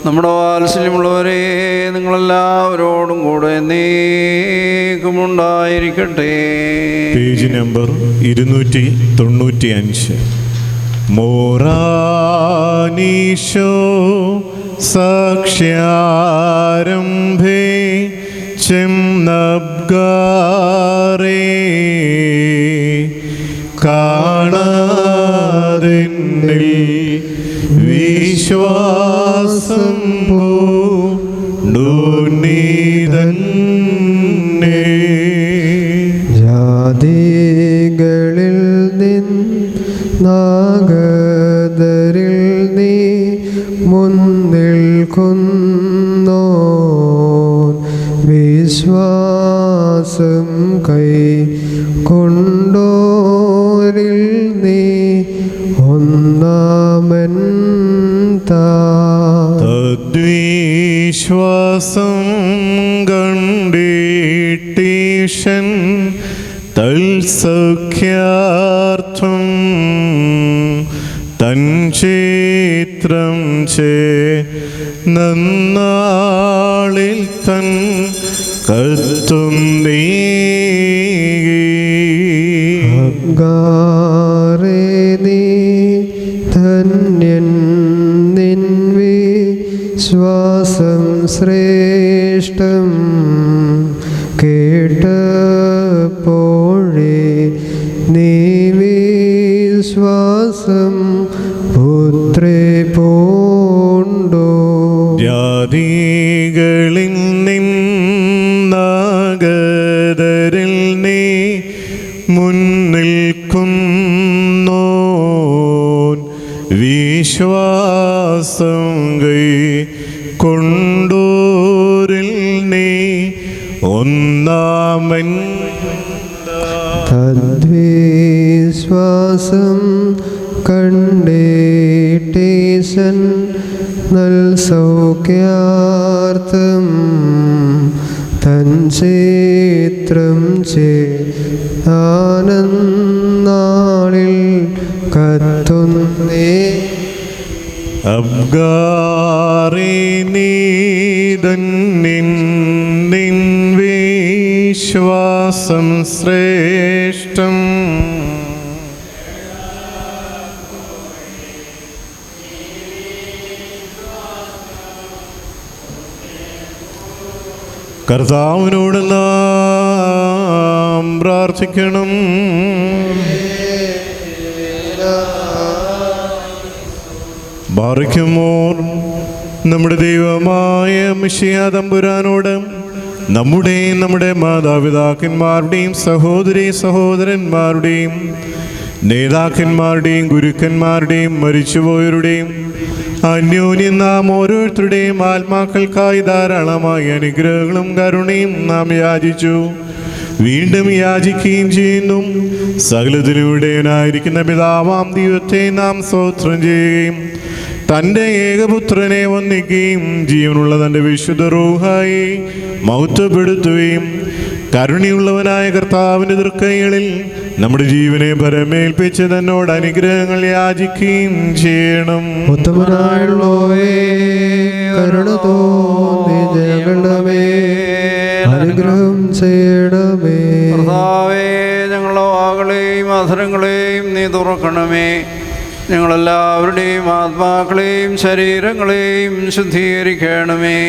Speaker 1: നമ്മുടെ വാത്സല്യമുള്ളവരെ നിങ്ങളെല്ലാവരോടും കൂടെ എന്നേക്കുമുണ്ടായിരിക്കട്ടെ.
Speaker 2: Page number 295. മോറാനീശോ സാക്ഷ്യാരംഭേ ചെന്നബ്ഗാരേ കാണാതെന്നിൽ വിശ്വാസം പൂണ്ടൂനീതന്നെ.
Speaker 3: ജാതികളിൽ നിന്നാഗതരിൽ നീ മുൻനിൽക്കുന്നോ വിശ്വാസം കൈ കൊണ്ടോരിൽ നീ ഒന്നാമൻ
Speaker 2: തദ്വിശ്വാസം കണ്ടീട്ടീഷൻ തൽസഖ്യാർത്ഥം തൻ ചിത്രം ചേ നന്നാളിൽ തൻ കത്തും നീ
Speaker 3: ഗാരേ നീ ധന്യൻ നിൻ വിശ്വാസം ശ്രേഷ്ഠം കേട്ടപ്പോഴേ നീ വിശ്വാസം പുത്രേ പൂണ്ടോ.
Speaker 2: ജാതികളിൽ നിന്നാഗതരിൽ നീ മുൻനിൽക്കുന്നോൻ വിശ്വാസം കൈ കൊണ്ടോരിൽ നീ ഒന്നാമൻ.
Speaker 3: തദ്വിശ്വാസം കണ്ടേട്ടീശൻ നൽ സൗഖ്യാർത്ഥം തൻ ചിത്രം ആനന്ദനാളിൽ കത്തുന്നേ.
Speaker 2: അബ്ഗാരേ നീതൻ നിൻ വിശ്വാസം ശ്രേഷ്ഠം കർത്താവിനോട് നാം പ്രാർത്ഥിക്കണം. ബാറയ്ക്കുമോർ നമ്മുടെ ദൈവമായ മിശിഹാ തമ്പുരാനോട് നമ്മുടെ മാതാപിതാക്കന്മാരുടെയും സഹോദരന്മാരുടെയും നേതാക്കന്മാരുടെയും ഗുരുക്കന്മാരുടെയും മരിച്ചുപോയവരുടെയും അന്യോന്യം നാം ഓരോരുത്തരുടെയും ആത്മാക്കൾക്കായി ധാരാളമായ അനുഗ്രഹങ്ങളും കരുണയും നാം യാചിച്ചു, വീണ്ടും യാചിക്കുകയും ചെയ്യുന്നു. സകലത്തിലൂടെയായിരിക്കുന്ന പിതാവാം ദൈവത്തെ നാം സ്തോത്രം ചെയ്യുകയും തൻ്റെ ഏകപുത്രനെ വന്ദിക്കുകയും ജീവനുള്ള തൻ്റെ വിശുദ്ധ റൂഹായി മഹത്വപ്പെടുത്തുകയും കരുണയുള്ളവനായ കർത്താവിൻ്റെ തൃക്കൈകളിൽ നമ്മുടെ ജീവനെ പരമേൽപ്പിച്ച് തന്നോട് അനുഗ്രഹങ്ങൾ യാചിക്കുകയും ചെയ്യണം.
Speaker 3: ഉത്തമനായുള്ളോവേ, കരുണ തോന്നി ഞങ്ങളുടെ മേൽ അനുഗ്രഹം ചെയ്യണമേ.
Speaker 1: കർത്താവേ, ഞങ്ങളുടെ വാകളെയും അധരങ്ങളെയും നീ തുറക്കണമേ. ഞങ്ങളെല്ലാവരുടെയും ആത്മാക്കളെയും ശരീരങ്ങളെയും ശുദ്ധീകരിക്കണമേ.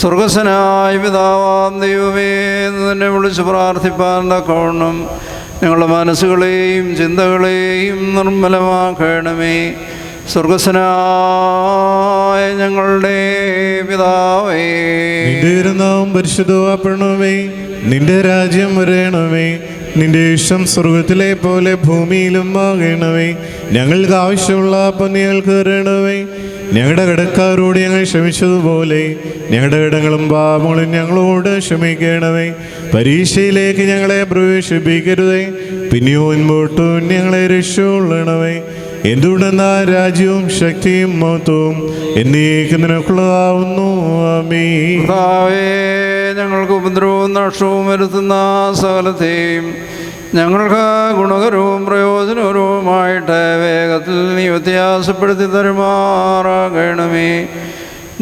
Speaker 1: സ്വർഗസ്വനായ പിതാവാം ദൈവമേ എന്ന് തന്നെ വിളിച്ച് പ്രാർത്ഥിപ്പാൻ തക്കവണ്ണം ഞങ്ങളുടെ മനസ്സുകളെയും ചിന്തകളെയും നിർമ്മലമാക്കണമേ. സ്വർഗസ്വനായ ഞങ്ങളുടെ പിതാവേ,
Speaker 2: നിന്റെ നാമം പരിശുദ്ധമാക്കണമേ. നിന്റെ രാജ്യം വരണമേ. നിന്റെ ഇഷ്ടം സ്വർഗത്തിലെ പോലെ ഭൂമിയിലും ആകണമേ. ഞങ്ങൾക്ക് ആവശ്യമുള്ള പന്നികൾക്ക് തരണമേ. ഞങ്ങളുടെ കടക്കാരോട് ഞങ്ങൾ ക്ഷമിച്ചതുപോലെ ഞങ്ങളുടെ കടങ്ങളും പാപങ്ങളും ഞങ്ങളോട് ക്ഷമിക്കണമേ. പരീക്ഷയിലേക്ക് ഞങ്ങളെ പ്രവേശിപ്പിക്കരുതേ, പിന്നെയോ മുൻപോട്ടും ഞങ്ങളെ രക്ഷകൊള്ളണമേ. എന്തുകൊണ്ടെന്നാൽ രാജ്യവും ശക്തിയും മഹത്വവും എന്നേക്കും നിനക്കുള്ളതാവുന്നു. ആമേൻ.
Speaker 1: കർത്താവേ, ഞങ്ങൾക്ക് ഉപദ്രവവും നഷ്ടവും വരുത്തുന്ന സകലത്തെയും ഞങ്ങൾക്ക് ഗുണകരവും പ്രയോജനകരവുമായിട്ട് വേഗത്തിൽ നീ വ്യത്യാസപ്പെടുത്തി തരുമാറാകണമേ.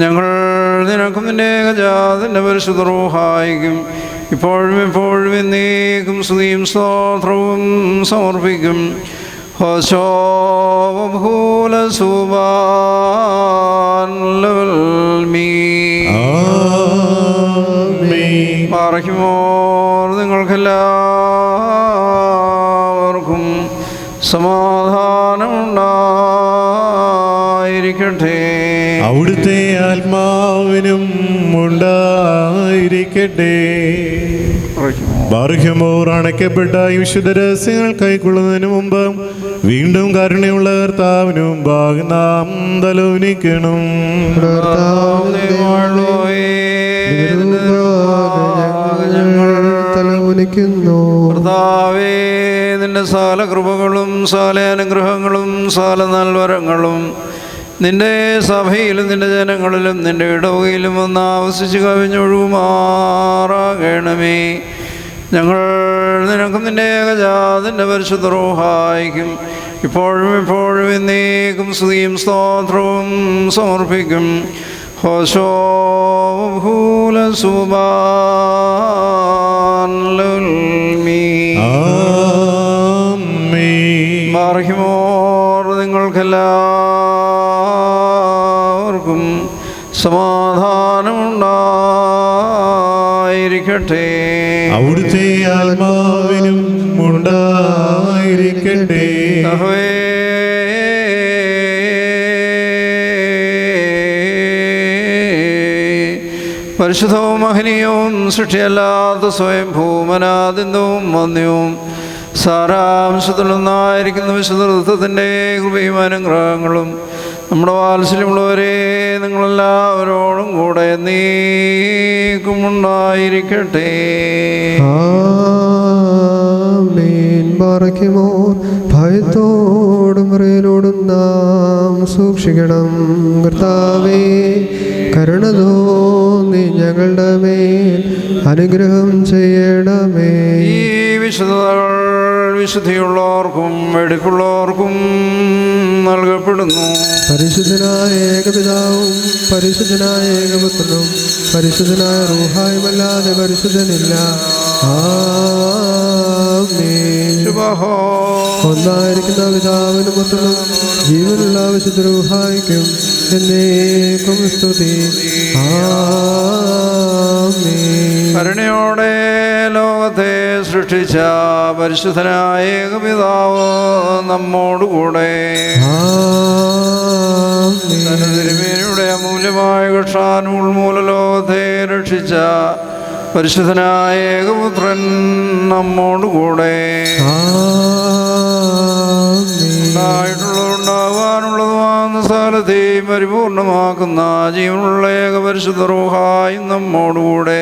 Speaker 1: ഞങ്ങൾ നിനക്കും നിന്റെ ഏകജാതന്റെ പരിശുദ്ധ റൂഹായിക്കും ഇപ്പോഴും എപ്പോഴും എന്നേക്കും സ്തുതിയും സ്തോത്രവും സമർപ്പിക്കും. നിങ്ങൾക്കെല്ലാവർക്കും സമാധാനമുണ്ടായിരിക്കട്ടെ.
Speaker 2: അവിടുത്തെ ആത്മാവിനും ഉണ്ടായിരിക്കട്ടെ. ബാർഹ്യമോർ അണയ്ക്കപ്പെട്ട ഈ വിശുദ്ധ രഹസ്യങ്ങൾ കൈക്കൊള്ളുന്നതിന് മുമ്പ് വീണ്ടും കരുണയുള്ള കർത്താവിന് മുമ്പാകെ നാം തലോനിക്കണം.
Speaker 1: കർത്താവേ, നിന്റെ സകല കൃപകളും സകല അനുഗ്രഹങ്ങളും സകല നൽവരങ്ങളും നിന്റെ സഭയിലും നിന്റെ ജനങ്ങളിലും നിന്റെ ഇടവകയിലും ഒന്ന് ആവസിച്ച് കവിഞ്ഞൊഴുകുമാറാകണമേ. ഞങ്ങൾ നിനക്കും നിന്റെ ഏകജാതന്റെ പരിശുദ്ധ റൂഹായിക്കും ഇപ്പോഴും എപ്പോഴും എന്നേക്കും സ്തുതിയും സ്തോത്രവും സമർപ്പിക്കും. ബാർഹിമോർ നിങ്ങൾക്കെല്ലാവർക്കും സമാധാനമുണ്ടായിരിക്കട്ടെ.
Speaker 2: അവിടുത്തെ ആത്മാവിനും ഉണ്ടായിരിക്കട്ടെ.
Speaker 1: പരിശുദ്ധവും മഹനീയവും സൃഷ്ടിയല്ലാത്ത സ്വയം ഭൂമനാദിന്ദവും വന്യവും സാരാംശത്തിലൊന്നായിരിക്കുന്ന വിശുദ്ധത്വത്തിൻ്റെ കൃപയും അനുഗ്രഹങ്ങളും നമ്മുടെ വാത്സല്യമുള്ളവരെ നിങ്ങളെല്ലാവരോടും കൂടെ നീക്കുമുണ്ടായിരിക്കട്ടെ.
Speaker 3: ഭയത്തോടും മുറയിലോടും നാം സൂക്ഷിക്കണം. കർത്താവേ, കരുണ തോന്നി ഞങ്ങളുടെ മേൽ അനുഗ്രഹം ചെയ്യണമേ.
Speaker 1: ഈ വിശുദ്ധതകൾ വിശുദ്ധിയുള്ളവർക്കും വെടിപ്പുള്ളവർക്കും നൽകപ്പെടുന്നു.
Speaker 3: പരിശുദ്ധനായ ഏകപിതാവും പരിശുദ്ധനായ ഏകപുത്രനും പരിശുദ്ധനായ റൂഹായുമല്ലാതെ പരിശുദ്ധനില്ല. ഒന്നായിരിക്കുന്ന പിതാവിനും പുത്രനും ജീവനുള്ള വിശുദ്ധ റൂഹായിക്കും എന്നേക്കും സ്തുതി.
Speaker 1: കരുണയോടെ ലോകത്തെ സൃഷ്ടിച്ച പരിശുദ്ധനായ ഏകപിതാവ് നമ്മോടുകൂടെ തിരുമേനിയുടെ അമൂല്യമായ കക്ഷാനും ഉൾമൂല ലോകത്തെ രക്ഷിച്ച പരിശുദ്ധനായ ഏകപുത്രൻ നമ്മോടുകൂടെ ഉണ്ടായിട്ടുള്ളതുണ്ടാകാനുള്ളതുമാകുന്ന സർവ്വസ്ഥാനത്തെയും പരിപൂർണമാക്കുന്ന ജീവനുള്ള ഏകപരിശുദ്ധ റൂഹായും നമ്മോടുകൂടെ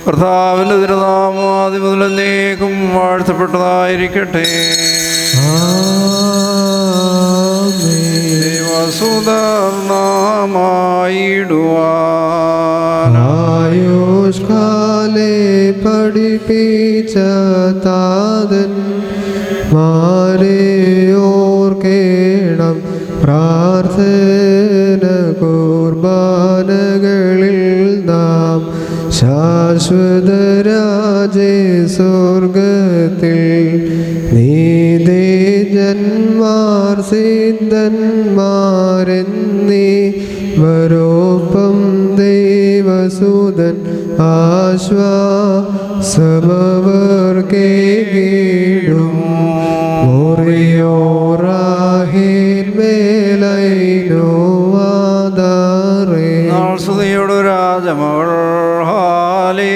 Speaker 1: കർത്താവിൻ്റെ തിരുനാമം ആദ്യം മുതൽ എന്നേക്കും വാഴ്ത്തപ്പെട്ടതായിരിക്കട്ടെ.
Speaker 3: ആയുഷ്കാലേ പഠിപ്പിച്ച താതൻ മാരെയോർക്കേണം പ്രാർത്ഥന കുർബാനകളിൽ നാം ശാശ്വതരാജേ സ്വർഗത്തിൽ നീതേജന്മാർ സിദ്ധന്മാരെന്നീ വരോപ്പം ദൈവസുതൻ ആശ്വാസമവർക്കേകിടും മുറിയോറാഹിന്മേലൈനോ ആധാരേ.
Speaker 1: സ്തുതിയോടു രാജമകൾ ഹാലേലുയ്യായോ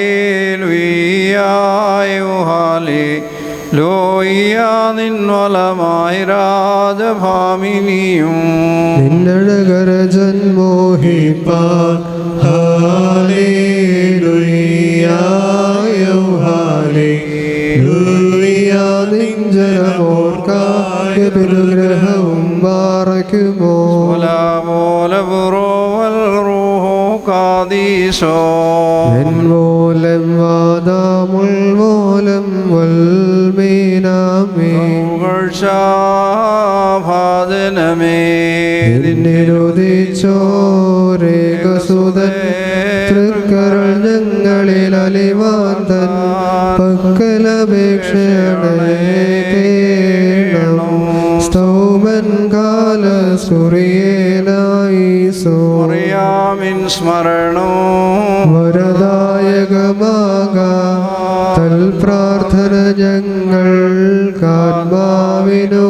Speaker 1: ഹാലേലൂയ നിൻവലമായി രാജഭാമിനിയും
Speaker 3: നിന്നഴകര ജന്മോഹിപ്പാൻ ഹാലേലുയ്യായോ ഹാലേലൂയ നിഞ്ചരമോർക്കായ അനുഗ്രഹവും പാറയ്ക്കുമോ മൂലം വാദമുൾമൂലം വൽമീനാമേ നിന്നിരുദിച്ചോരേകസുതൻ തൃക്കരൾ ഞങ്ങളിൽ അലിവാന്തൻ പക്കലപേക്ഷണേ കേണം സ്തൗമൻ കാല സുറിയേനായി സോറിയാമിൻ സ്മരണോ വരദായകമാക തൽ പ്രാർത്ഥന ഞങ്ങൾക്കാത്മാവിനു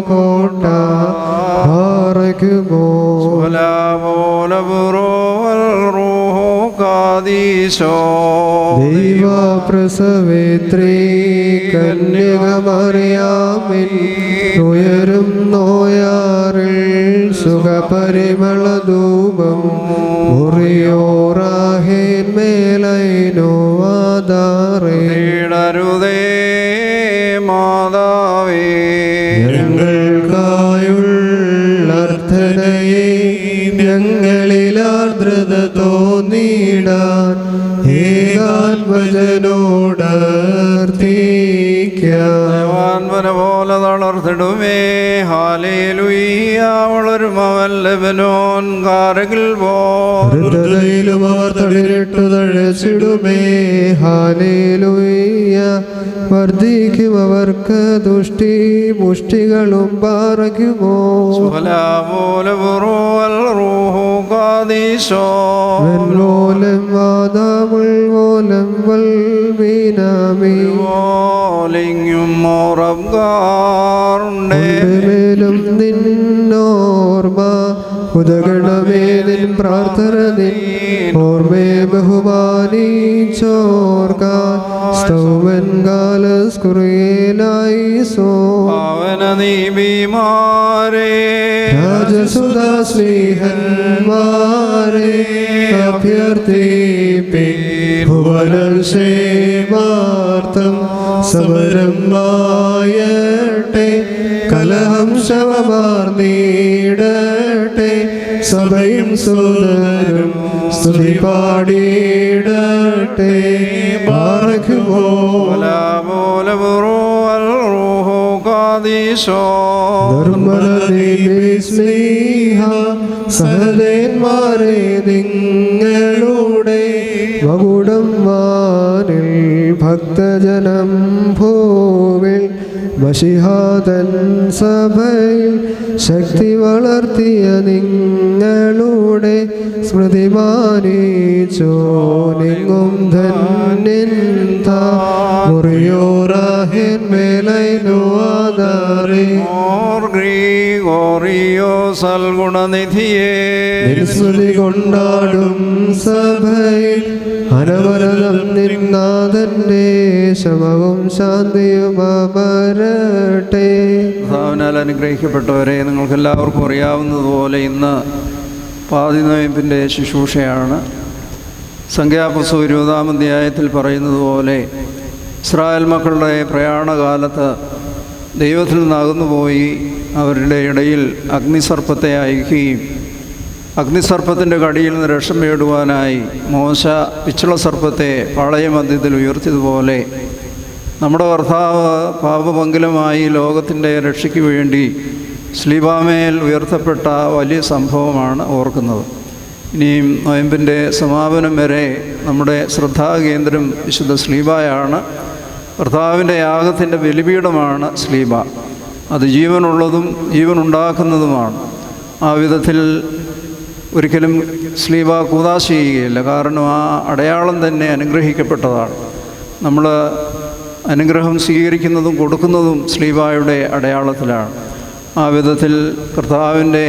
Speaker 3: കോട്ട ആറയ്ക്കുമോ ദൈവപ്രസവേത്രീ കന്യകമറിയാമിൻ ഉയരും നോയാറിൽ സുഖപരിമള ധൂപം മുറിയോറാഹിന്മേലൈനോ ആധാരേ.
Speaker 1: മാതാവേ
Speaker 3: ഞങ്ങൾക്കായുള്ളർത്ഥനയെ ഞങ്ങളിൽ ആർദ്രത തോന്നിടാൻ ഏകാത്മജനോടർത്ഥിക്കാൻ
Speaker 1: പോലെ തളർത്തിടുമേ. ഹാലേലുയ്യ വളരുമവല്ലവനോൻ കാരകിൽ
Speaker 3: ഹൃദയിലും അവർ തളിരിട്ടു തഴച്ചിടുമേ. ഹാലേലുയ്യ വർദ്ധിക്കും അവർക്ക് ദുഷ്ടി മുഷ്ടികളും പാറയ്ക്കുമോ ോലം വാദമുൾമൂലം വൽമീനാമേ മേലും നിന്നോർമ്മ ഉദഗണമേ നിൻ പ്രാർത്ഥന നിൻ ഓർമ്മേ ബഹുമാനിച്ചോർക്കാൻ സ്തൗമൻ കാലസ്കുറിയേലായി സോ രാജസുധാ സ്നേഹന്മാരെ അഭ്യർത്ഥിപ്പിൻ ഭുവനം ക്ഷേമാർത്ഥം സമരം മായട്ടെ കലഹം ശവമാർന്നീടട്ടെ സഭയും സോദരും സ്തുതി പാടിയിടട്ടെ പാറക്കുമോ സ്നേഹ സഹദേന്മാരെ നിങ്ങളുടെ മകുടം വാനിൽ ഭക്തജനം ഭൂവിൽ മഷിഹാതൻ സഭയിൽ ശക്തി വളർത്തിയ നിങ്ങളുടെ സ്മൃതി മാനിച്ചോ നിങ്ങും ധന്യൻ മുറിയോറാഹിൻ മേലൈനോ ആധാരേ.
Speaker 1: ഗ്രീഗോ ഗ്ലോറിയോ സൽഗുണനിധിയേ
Speaker 3: സ്തുതി കൊണ്ടാടും സഭയിൽ അനവരതം നിന്നാഥന്റെ ശമവും ശാന്തിയും അമരട്ടെ.
Speaker 1: കർത്താവിനാൽ അനുഗ്രഹിക്കപ്പെട്ടവരെ, നിങ്ങൾക്കെല്ലാവർക്കും അറിയാവുന്നതുപോലെ ഇന്ന് പാതിനോയമ്പിൻ്റെ ശുശ്രൂഷയാണ്. സംഖ്യാപുസ്തകം 20-ാം അധ്യായത്തിൽ പറയുന്നത് പോലെ ഇസ്രായേൽ മക്കളുടെ പ്രയാണകാലത്ത് ദൈവത്തിൽ നിന്നകന്നുപോയി അവരുടെ ഇടയിൽ അഗ്നിസർപ്പത്തെ അയക്കുകയും അഗ്നിസർപ്പത്തിൻ്റെ കടിയിൽ നിന്ന് രക്ഷ നേടുവാനായി മോശ പിച്ചള സർപ്പത്തെ പാളയമധ്യത്തിൽ ഉയർത്തിയതുപോലെ നമ്മുടെ കർത്താവ് പാപമംഗലമായി ലോകത്തിൻ്റെ രക്ഷയ്ക്ക് വേണ്ടി ശ്ലീബാമേൽ ഉയർത്തപ്പെട്ട വലിയ സംഭവമാണ് ഓർക്കുന്നത്. ഇനിയും നൊയമ്പിൻ്റെ സമാപനം വരെ നമ്മുടെ ശ്രദ്ധാകേന്ദ്രം വിശുദ്ധ ശ്ലീബായാണ്. കർത്താവിൻ്റെ യാഗത്തിൻ്റെ ബലിപീഠമാണ് ശ്ലീബ. അത് ജീവനുള്ളതും ജീവനുണ്ടാക്കുന്നതുമാണ്. ആ വിധത്തിൽ ഒരിക്കലും ശ്ലീബ കൂദാശ ചെയ്യുകയില്ല. കാരണം ആ അടയാളം തന്നെ അനുഗ്രഹിക്കപ്പെട്ടതാണ്. നമ്മൾ അനുഗ്രഹം സ്വീകരിക്കുന്നതും കൊടുക്കുന്നതും ശ്ലീബായുടെ അടയാളത്തിലാണ്. ആ വിധത്തിൽ കർത്താവിൻ്റെ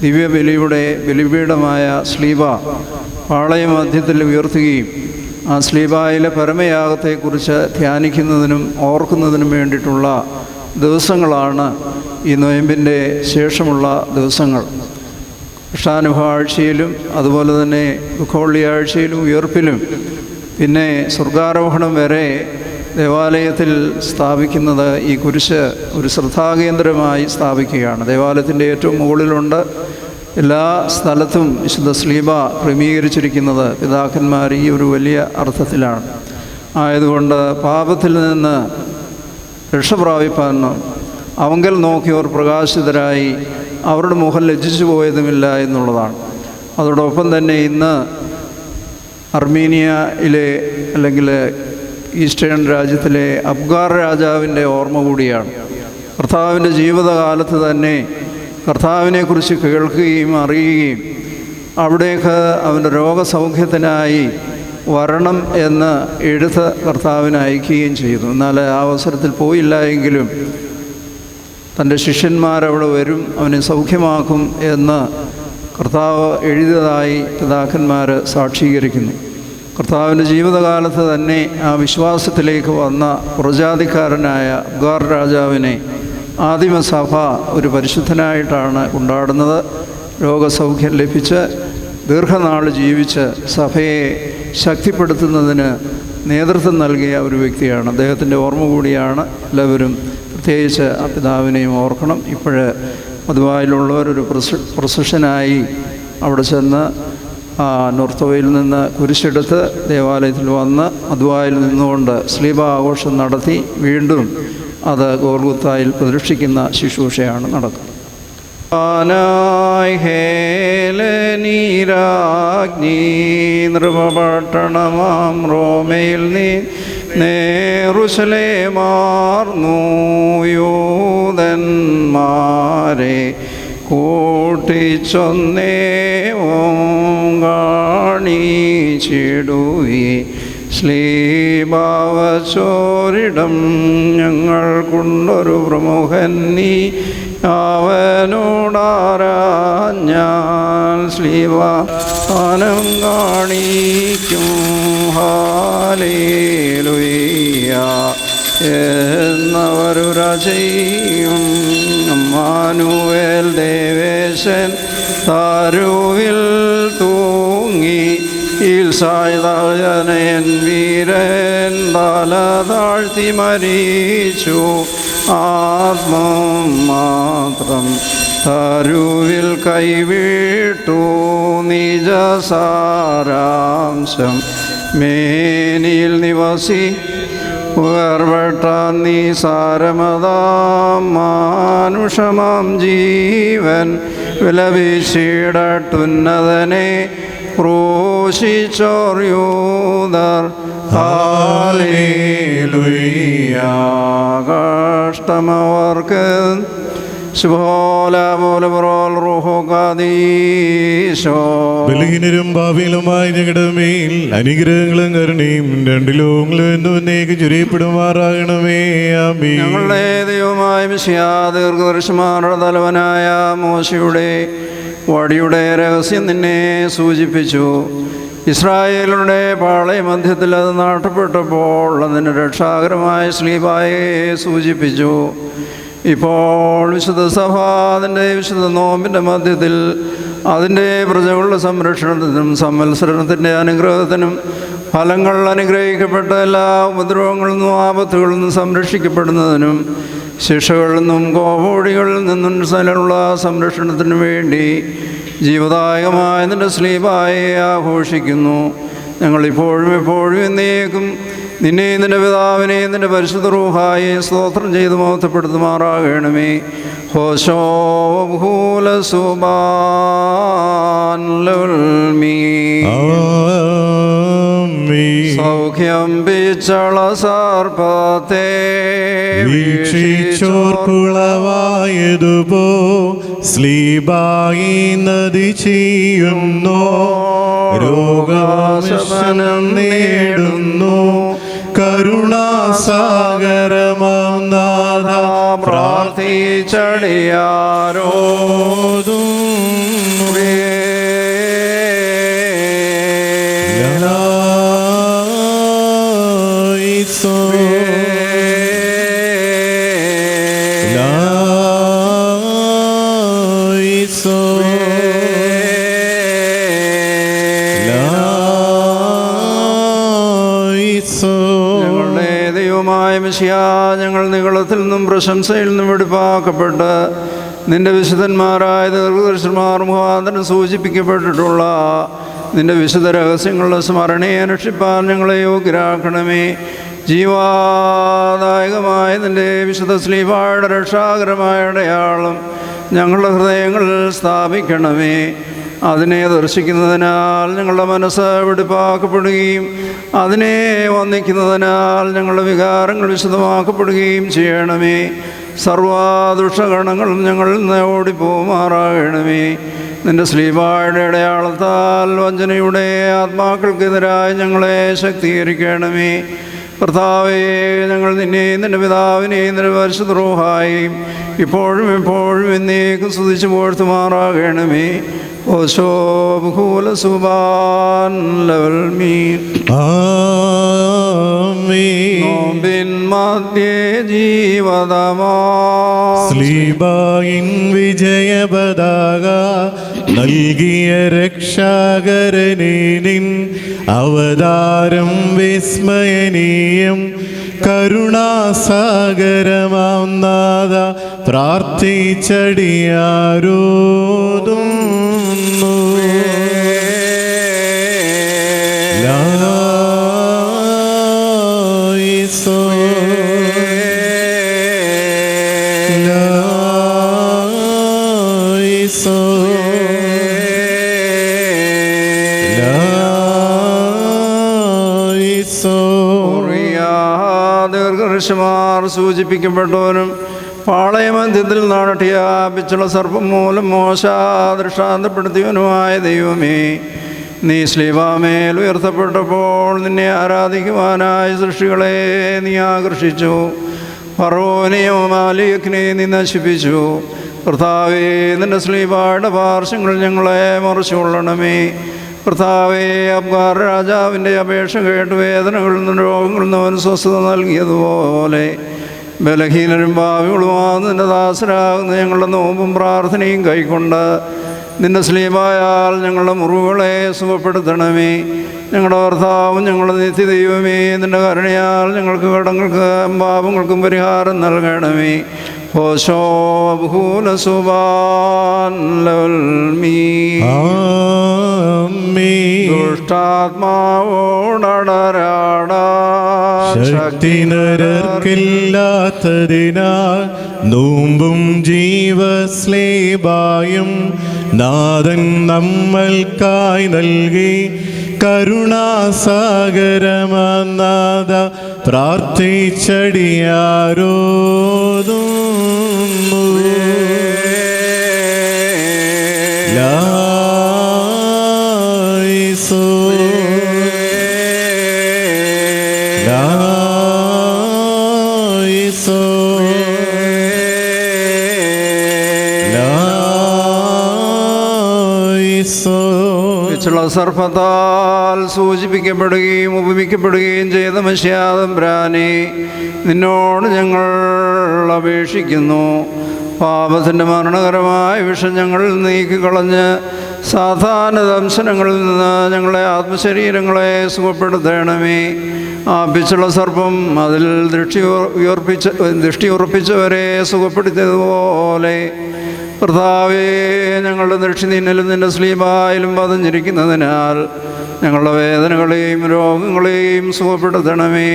Speaker 1: ദിവ്യബലിയുടെ ബലിപീഠമായ ശ്ലീബ പാളയമധ്യത്തിൽ ഉയർത്തുകയും ആ ശ്ലീബായിലെ പരമയാഗത്തെക്കുറിച്ച് ധ്യാനിക്കുന്നതിനും ഓർക്കുന്നതിനും വേണ്ടിയിട്ടുള്ള ദിവസങ്ങളാണ് ഈ നൊയമ്പിൻ്റെ ശേഷമുള്ള ദിവസങ്ങൾ. കൃഷ്ണാനുഭവ ആഴ്ചയിലും അതുപോലെ തന്നെ ദുഃഖവെള്ളി ആഴ്ചയിലും ഉയർപ്പിലും പിന്നെ സ്വർഗാരോഹണം വരെ ദേവാലയത്തിൽ സ്ഥാപിക്കുന്നത് ഈ കുരിശ് ഒരു ശ്രദ്ധാകേന്ദ്രമായി സ്ഥാപിക്കുകയാണ്. ദേവാലയത്തിൻ്റെ ഏറ്റവും മുകളിലുണ്ട്. എല്ലാ സ്ഥലത്തും വിശുദ്ധ ശ്ലീബ ക്രമീകരിച്ചിരിക്കുന്നത് പിതാക്കന്മാർ ഈ ഒരു വലിയ അർത്ഥത്തിലാണ്. ആയതുകൊണ്ട് പാപത്തിൽ നിന്ന് രക്ഷപ്രാപിപ്പാനും അവങ്കൽ നോക്കിയവർ പ്രകാശിതരായി അവരുടെ മുഖം ലജ്ജിച്ചു പോയതുമില്ല എന്നുള്ളതാണ്. അതോടൊപ്പം തന്നെ ഇന്ന് അർമീനിയയിലെ അല്ലെങ്കിൽ ഈസ്റ്റേൺ രാജ്യത്തിലെ അബ്ഗാർ രാജാവിൻ്റെ ഓർമ്മ കൂടിയാണ്. കർത്താവിൻ്റെ ജീവിതകാലത്ത് തന്നെ കർത്താവിനെക്കുറിച്ച് കേൾക്കുകയും അറിയുകയും അവിടേക്ക് അവൻ്റെ രോഗസൗഖ്യത്തിനായി വരണം എന്ന് എഴുത്ത് കർത്താവിനെ അയക്കുകയും ചെയ്തു. എന്നാൽ ആ അവസരത്തിൽ പോയില്ല എങ്കിലും തൻ്റെ ശിഷ്യന്മാരവിടെ വരും, അവനെ സൗഖ്യമാക്കും എന്ന് കർത്താവ് എഴുതിയതായി പിതാക്കന്മാർ സാക്ഷീകരിക്കുന്നു. കർത്താവിൻ്റെ ജീവിതകാലത്ത് തന്നെ ആ വിശ്വാസത്തിലേക്ക് വന്ന പുറജാതിക്കാരനായ അബ്ഗാർ രാജാവിനെ ആദിമസഭ ഒരു പരിശുദ്ധനായിട്ടാണ് കൊണ്ടാടുന്നത്. രോഗസൗഖ്യം ലഭിച്ച് ദീർഘനാൾ ജീവിച്ച് സഭയെ ശക്തിപ്പെടുത്തുന്നതിന് നേതൃത്വം നൽകിയ ഒരു വ്യക്തിയാണ്. അദ്ദേഹത്തിൻ്റെ ഓർമ്മ കൂടിയാണ്. എല്ലാവരും പ്രത്യേകിച്ച് ആ പിതാവിനെയും ഓർക്കണം. ഇപ്പോഴ് മധുവായിലുള്ളവരൊരു പ്രൊസഷനായി അവിടെ ചെന്ന് നോർത്തോയിൽ നിന്ന് കുരിശെടുത്ത് ദേവാലയത്തിൽ വന്ന് മധുവായിൽ നിന്നുകൊണ്ട് ശ്ലീബ ആഘോഷം നടത്തി വീണ്ടും അത് ഗോൽഗുത്തായിൽ പ്രതിഷ്ഠിക്കുന്ന ശുശ്രൂഷയാണ് നടക്കുന്നത്. നൃപപട്ടണമാം റോമയിൽ നീ നേറുശലേമാർന്നു യൂതന്മാരെ കൂട്ടിച്ചൊന്നേവും കാണിച്ചിടുവി ശ്ലീബാവച്ചോരിടം ഞങ്ങൾക്കുണ്ടൊരു പ്രമുഖൻ നീ അവനോടാരാഞ്ഞാൽ ശ്ലീബാനം കാണിക്കും. ഹാലേലുയ്യ എന്നവരുര ചെയ്യും. അമ്മാനുവേൽ ദേവേശൻ താരുവിൽ തൂങ്ങി ഈൽസായതായനയൻ വീരൻ തല താഴ്ത്തി മരിച്ചു. ആത്മം മാത്രം തരുവിൽ കൈവിട്ടു നിജസാരാംശം മേനിൽ നിവസി വേർപെട്ട നിസാരമതാം മാനുഷമാം ജീവൻ വിലപിച്ചിടട്ടുന്നതനെ ക്രൂശിച്ചോർയൂതർ. ഹാലേലുയ്യ. കഷ്ടമവർക്ക്
Speaker 2: ബലഹീനരും ഭാവിയിലുമായ ഞങ്ങളുടെ മേൽ അനുഗ്രഹങ്ങളും കരുണയും രണ്ട് ലോകങ്ങളും എന്നും എന്നേക്ക് ചൊരിയപ്പെടുമാറാകണമേ. ആമേൻ.
Speaker 1: ഞങ്ങളുടെ ദൈവമായ മിശിഹാ, ദീർഘദർശിമാരുടെ തലവനായ മോശയുടെ വടിയുടെ രഹസ്യം നിന്നെ സൂചിപ്പിച്ചു. ഇസ്രായേലുടെ പാളയമധ്യത്തിൽ അത് നാട്ടപ്പെട്ടപ്പോൾ അതിന് രക്ഷാകരമായ ശ്ലീബായെ സൂചിപ്പിച്ചു. ഇപ്പോൾ വിശുദ്ധ സഭ അതിൻ്റെ വിശുദ്ധ നോമ്പിൻ്റെ മധ്യത്തിൽ അതിൻ്റെ പ്രജകളുടെ സംരക്ഷണത്തിനും സംവത്സരണത്തിൻ്റെ അനുഗ്രഹത്തിനും ഫലങ്ങൾ അനുഗ്രഹിക്കപ്പെട്ട എല്ലാ ഉപദ്രവങ്ങളിൽ നിന്നും ആപത്തുകളിൽ നിന്നും സംരക്ഷിക്കപ്പെടുന്നതിനും ശിക്ഷകളിൽ നിന്നും കോപോടികളിൽ നിന്നും സ്ഥലമുള്ള സംരക്ഷണത്തിനു വേണ്ടി ജീവദായകമായ നിൻ്റെ സ്ലീബായെ ആഘോഷിക്കുന്നു. ഞങ്ങളിപ്പോഴും എപ്പോഴും എന്നേക്കും നിന്നെയും നിൻ്റെ പിതാവിനെയും നിൻ്റെ പരിശുദ്ധ റൂഹായെ സ്തോത്രം ചെയ്ത് മഹത്വപ്പെടുത്തുമാറാകണമേ. ഹോശോ ഭൂല സുബാൻ സൗഖ്യം പിച്ചള സർപ്പത്തെ
Speaker 2: വീക്ഷിച്ചോർക്കുളവായതുപോ സ്ലീബായി നദി ചെയ്യുന്നു. രോഗാശമനം നേടുന്നു. കരുണാസാഗരമാം നാഥ
Speaker 1: പ്രാർത്ഥിച്ചടിയാരോതും ഞങ്ങൾ നികളത്തിൽ നിന്നും പ്രശംസയിൽ നിന്നും വെടിപ്പാക്കപ്പെട്ട് നിന്റെ വിശുദ്ധന്മാരായ ദീർഘദർശന്മാർ മുഖാന്തരം സൂചിപ്പിക്കപ്പെട്ടിട്ടുള്ള നിന്റെ വിശുദ്ധ രഹസ്യങ്ങളുടെ സ്മരണയെ അനുഷ്ഠിപ്പാൻ ഞങ്ങളെ യോഗ്യരാക്കണമേ. ജീവാദായകമായ നിന്റെ വിശുദ്ധ സ്ലീബായുടെ രക്ഷാകരമായ അടയാളം ഞങ്ങളുടെ ഹൃദയങ്ങളിൽ സ്ഥാപിക്കണമേ. അതിനെ ദർശിക്കുന്നതിനാൽ ഞങ്ങളുടെ മനസ്സ് വെടിപ്പാക്കപ്പെടുകയും അതിനെ വന്ദിക്കുന്നതിനാൽ ഞങ്ങളുടെ വികാരങ്ങൾ വിശദമാക്കപ്പെടുകയും ചെയ്യണമേ. സർവ്വദുഷ്ടഗണങ്ങളും ഞങ്ങളിൽ നിന്ന് ഓടിപ്പോമാറാകണമേ. നിന്റെ സ്ലീബായുടെ അടയാളത്താൽ വഞ്ചനയുടെ ആത്മാക്കൾക്കെതിരായി ഞങ്ങളെ ശക്തീകരിക്കണമേ. കർത്താവേ, ഞങ്ങൾ നിന്നെയും നിന്റെ പിതാവിനെയും നിന്റെ പരിശുദ്ധ റൂഹായെയും ഇപ്പോഴും എപ്പോഴും എന്നേക്കും സ്തുതിച്ച് പുകഴ്ത്തുമാറാകണമേ. ഓശോ ബഹൂല സുബാൻ ലവൽ മീൻ നോമ്പിൻ മധ്യേ ജീവതമാ
Speaker 2: സ്ലീബായിൻ വിജയപതാക നൽകിയ രക്ഷാകരനേ നിൻ അവതാരം വിസ്മയനീയം. കരുണാസാഗരമാം നാഥ പ്രാർത്ഥിച്ചടിയാരോതുന്നു.
Speaker 1: ദീർഘദർശിമാർ സൂചിപ്പിക്കപ്പെട്ടവനും പാളയമന്ത്യത്തിൽ നാടട്ടിയാപിച്ചുള്ള സർപ്പം മൂലം മോശ ദൃഷ്ടാന്തപ്പെടുത്തിയവനുമായ ദൈവമേ, നീ സ്ലീബാമേൽ ഉയർത്തപ്പെട്ടപ്പോൾ നിന്നെ ആരാധിക്കുവാനായ സൃഷ്ടികളെ നീ ആകർഷിച്ചു. ഫറോനെയോ മാലിക്കിനെ നീ നശിപ്പിച്ചു. കർത്താവേ, നിന്റെ സ്ലീബായുടെ പാർശ്വങ്ങൾ ഞങ്ങളെ മറിച്ചുകൊള്ളണമേ. കർത്താവേ, അബ്ഗാർ രാജാവിൻ്റെ അപേക്ഷ കേട്ട് വേദനകളിൽ നിന്നും രോഗങ്ങളിൽ നിന്ന് അവൻ സ്വസ്ഥത നൽകിയതുപോലെ ബലഹീനരും ഭാവികളുമാകുന്ന നിന്റെ ദാസരാകുന്ന ഞങ്ങളുടെ നോമ്പും പ്രാർത്ഥനയും കൈക്കൊണ്ട് നിന്റെ സ്ലീബായാൽ ഞങ്ങളുടെ മുറിവുകളെ സുഖപ്പെടുത്തണമേ. ഞങ്ങളുടെ ഭർത്താവും ഞങ്ങളുടെ നിത്യദൈവമേ, നിന്റെ കരുണയാൽ ഞങ്ങൾക്ക് കടങ്ങൾക്കും പാപങ്ങൾക്കും പരിഹാരം നൽകണമേ. ഹോശോ ബഹൂല സുബാൻ ലവൽ മീൻ ദുഷ്ടാത്മാവോടരാടാ
Speaker 2: ശക്തി നരർക്കില്ലാത്തതിനാൽ നോമ്പും ജീവസ്ലേബായും നാഥൻ നമ്മൾക്കായി നൽകി. കരുണാസാഗരമാനാഥ പ്രാർത്ഥിച്ചടിയാരോതുന്നു. ലായിസോ ലായിസോ ലായിസോ.
Speaker 1: വെച്ചുള്ള സർപ്പത്താൽ സൂചിപ്പിക്കപ്പെടുകയും ഉപമിക്കപ്പെടുകയും ചെയ്ത മശ്യാതംബ്രാനെ നിന്നോട് ഞങ്ങൾ അപേക്ഷിക്കുന്നു. പാപത്തിൻ്റെ മരണകരമായ വിഷം ഞങ്ങളിൽ നീക്കിക്കളഞ്ഞ് സാധാരണ ദംശനങ്ങളിൽ നിന്ന് ഞങ്ങളെ ആത്മശരീരങ്ങളെ സുഖപ്പെടുത്തണമേ. ആ പിച്ചുള്ള സർപ്പം അതിൽ ദൃഷ്ടി ഉറപ്പിച്ചവരെ സുഖപ്പെടുത്തിയതുപോലെ കർത്താവേ, ഞങ്ങളുടെ ദൃഷ്ടി നിന്നിലും നിൻ്റെ സ്ലീബായിലും പതഞ്ഞിരിക്കുന്നതിനാൽ ഞങ്ങളുടെ വേദനകളെയും രോഗങ്ങളെയും സുഖപ്പെടുത്തണമേ.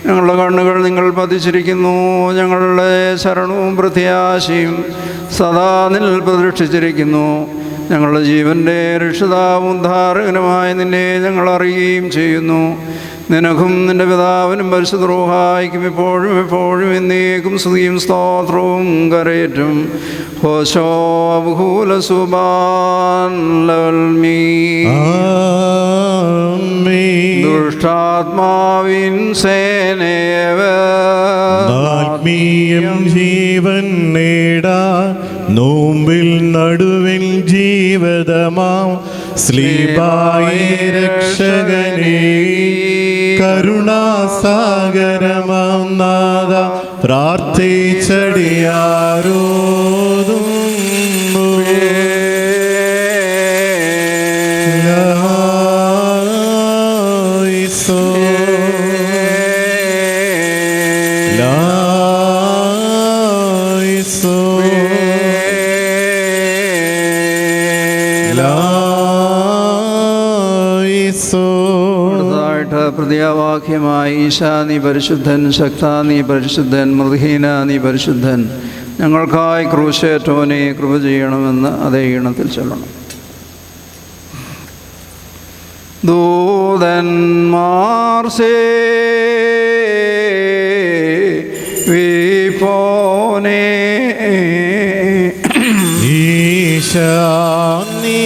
Speaker 1: ഞങ്ങളുടെ കണ്ണുകൾ നിങ്ങൾ പതിച്ചിരിക്കുന്നു. ഞങ്ങളുടെ ശരണവും പ്രത്യാശയും സദാ നിന്നിൽ പ്രതിഷ്ഠിച്ചിരിക്കുന്നു. ഞങ്ങളുടെ ജീവൻ്റെ രക്ഷിതാവും ധാരകനുമായ നിന്നെ ഞങ്ങൾ അറിയുകയും ചെയ്യുന്നു. നിനക്കും നിൻ്റെ പിതാവിനും പരിശുദ്ധ റൂഹായിക്കും എപ്പോഴും എപ്പോഴും എന്നേക്കും സ്തുതിയും സ്തോത്രവും കരയേറ്റും. ഹോശോ അബ്ഹൂല സുബാൻ ലവൽമീ. ദുഷ്ടാത്മാവിൻ
Speaker 2: ആത്മീയം ജീവൻ നേടാ നോമ്പിൽ നടുവിൽ ജീവിതമാം സ്ലീബായി രക്ഷകനേ, കരുണാസാഗരമാം നാഥ പ്രാർത്ഥിച്ചടിയാരോതുന്നു. ലായിസോ ലായിസോ ലായിസോ.
Speaker 1: അടുത്തതായിട്ട് പ്രതിയാവാക്യമായി ഈശാ നീ പരിശുദ്ധൻ, ശക്ത നീ പരിശുദ്ധൻ, മൃദഹീന നീ പരിശുദ്ധൻ, ഞങ്ങൾക്കായി ക്രൂശേറ്റോനെ കൃപ ചെയ്യണമെന്ന് അതേ ഈണത്തിൽ ചൊല്ലണം. ദൂതന്മാർ സേവിപ്പോനെ
Speaker 2: ഈശാ നീ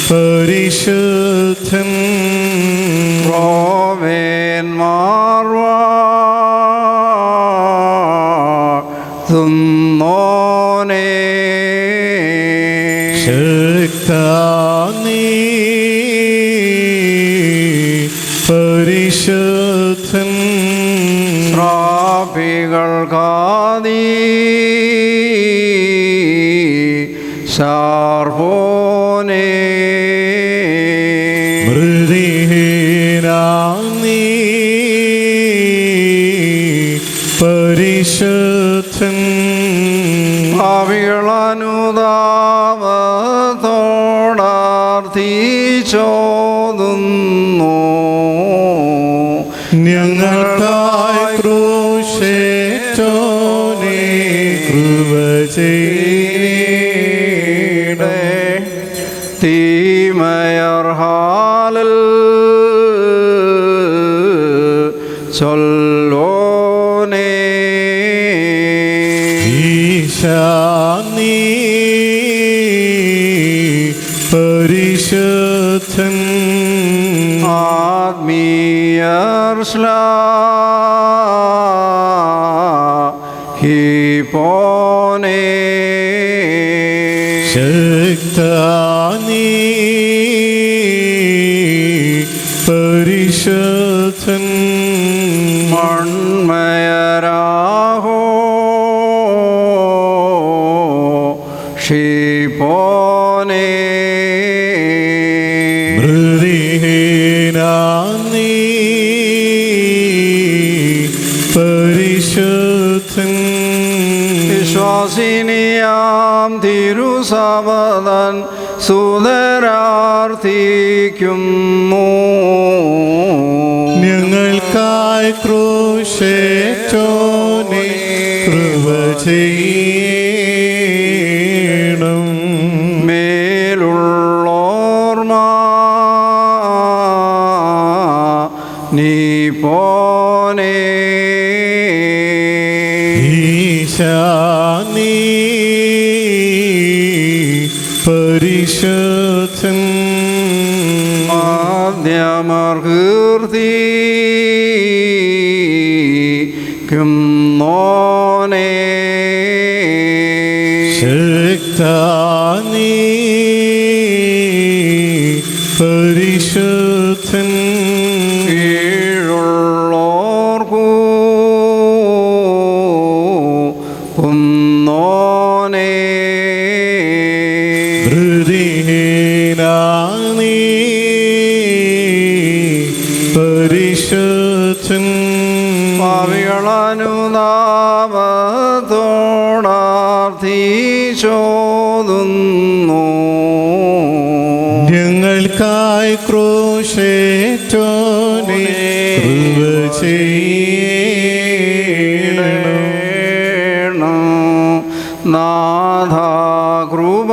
Speaker 2: പരിശുദ്ധൻ,
Speaker 1: റോവേന്മാർ വാഴ്ത്തുന്നോനെ
Speaker 2: ശക്താ നീ പരിശുദ്ധൻ,
Speaker 1: ശ്രാപികൾക്കാദീ ശാർപോനെ
Speaker 2: മൃദീനാ നീ പരിശുദ്ധൻ,
Speaker 1: ഭാവികളനുതാപത്തോടാർത്ഥിച്ചോതുന്നു
Speaker 2: ഞങ്ങൾക്കായി ക്രൂശേറ്റോനെ കൃപ ചെയ്യണേ.
Speaker 1: തീമയർഹാലൽ ചൊല്ലോനേ
Speaker 2: ഈശാ നീ പരിശുദ്ധൻ,
Speaker 1: ആത്മീയർശ്ലാഹിപ്പോനെ
Speaker 2: ശക്താ നീ പരിശുദ്ധൻ,
Speaker 1: മൺമയരാഹോ ഷിപ്പോനെ
Speaker 2: മൃദീനാ നീ പരിശുദ്ധൻ,
Speaker 1: വിശ്വാസിനിയാം തിരുസവതൻ സുതരാർത്ഥിക്കുന്നു
Speaker 2: ഞങ്ങൾക്കായി ക്രൂശേറ്റോനെ കൃപ ചെയ്യണം.
Speaker 1: മേലുള്ളോർമ നീ പോനെ
Speaker 2: ഈശാ നീ പരിശുദ്ധൻ
Speaker 1: ആദ്യമർഹീർത്തിക്കും നോനേ
Speaker 2: ശക്താനീ പരിശുദ്ധൻ
Speaker 1: കീഴുള്ളോർക്കൂ കുന്നോനേ
Speaker 2: ഹൃദയനാനീ പരിശുദ്ധൻ
Speaker 1: പാവികളനുതാപത്തോടാർത്ഥിച്ചോതുന്നു
Speaker 2: ഞങ്ങൾക്കായി ക്രൂശേറ്റോനെ കൃപ ചെയ്യണം
Speaker 1: നാഥ കൃപ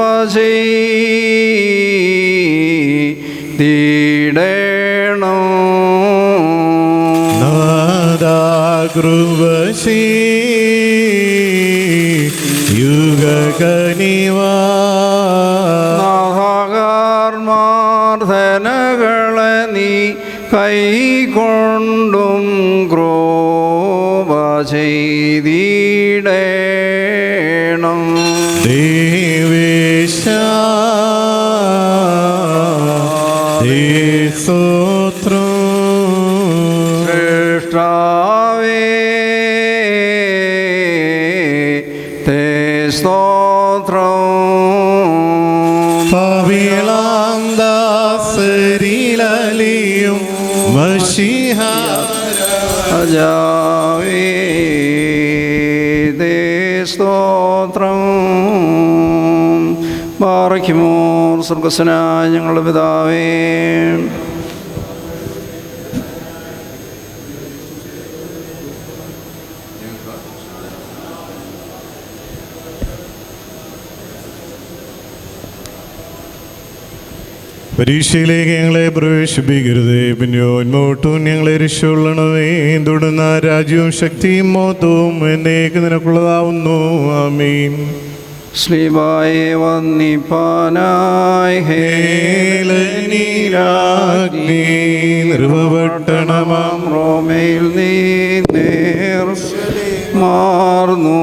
Speaker 1: ചെയ്തിടണം
Speaker 2: നാദാ കൃപ യുഗകനിവാ
Speaker 1: നാഥകർമാർദ്ധനകളെ നീ കൈകൊണ്ടും കൃപ ചെയ്തിടണം
Speaker 2: ദേവേശ സ്തോത്രം
Speaker 1: സൃഷ്ടാവേ തേ സ്തോത്രം
Speaker 2: പവിളാം ദാസരിലലിയും മഷിഹ
Speaker 1: അജാവേ തേ സ്തോത്രം ബാറയ്ക്കുമോ സ്വർഗസ്വനായ ഞങ്ങളുടെ പിതാവേ
Speaker 2: പരീക്ഷയിലേക്ക് ഞങ്ങളെ പ്രവേശിപ്പിക്കരുതേ, പിന്നെയോ മുന്നോട്ടും ഞങ്ങളെ രക്ഷയുള്ളണമേ. തുടർന്ന രാജ്യവും ശക്തിയും മോത്തവും എന്നേക്ക് നിനക്കുള്ളതാവുന്നു. ആമീൻ.
Speaker 1: ശ്ലീബായെ വന്നിപ്പാനായി
Speaker 2: ഹേലനീരാഗ്നി നിർവപട്ടണമാം
Speaker 1: റോമയിൽ നീ നേർ മാർന്നു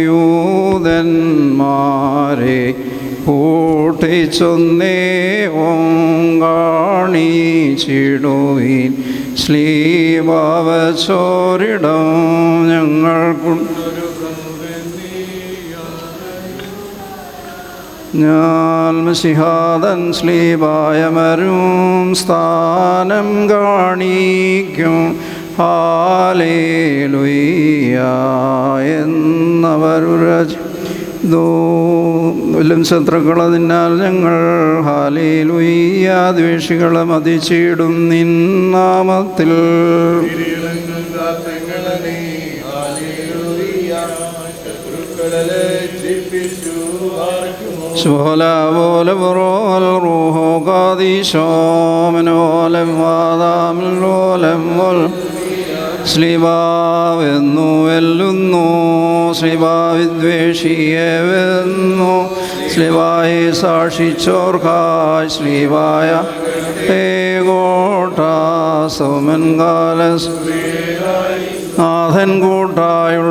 Speaker 1: യൂതന്മാരെ കൂട്ടിച്ചൊന്നേവം കാണിച്ചിടുവിൻ ശ്ലീബാവച്ചോരിടം ഞങ്ങൾക്കുണ്ട്. ഞാൻ മസിഹാദൻ ശ്ലീബായമരും സ്ഥാനം കാണിക്കും. ഹാലേലുയ്യ എന്നവരും ശത്രുക്കളതിനാൽ ഞങ്ങൾ ഹാലേലുയ്യ ദ്വേഷികളെ മതിച്ചിടും നിൻ നാമത്തിൽ. ശ്ലീബാവെന്നു വെല്ലുന്നു, ശ്ലീബാവിദ്വേഷിയെ വെന്നു, ശ്ലീബായെ സാക്ഷിച്ചോർക്കായി ശ്ലീബായ സൗമൻകാലസ് നാഥൻ കൂട്ടായുള്ളതിനാൽ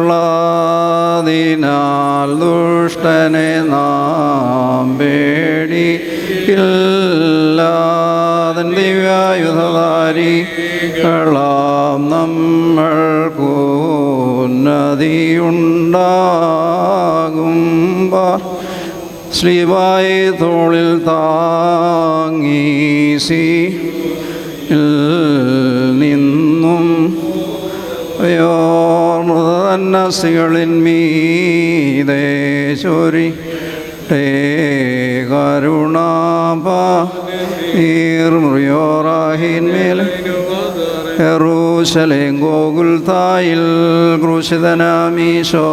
Speaker 1: ദുഷ്ടനെ നാം പേടിയില്ലാതൻ ദിവ്യായുധധാരികളാം നമ്മൾക്കുന്നതിയുണ്ടാകുമ്പോൾ ശ്ലീബായെ തോളിൽ താങ്ങീസി നിന്നും മൃതന്നസികളിന്മീതേ ചൊരി കരുണാപീർമൃയോറാഹിന്മേൽ യെരൂശലേം ഗോകുൽത്തായിൽ ക്രൂശിതനാമീശോ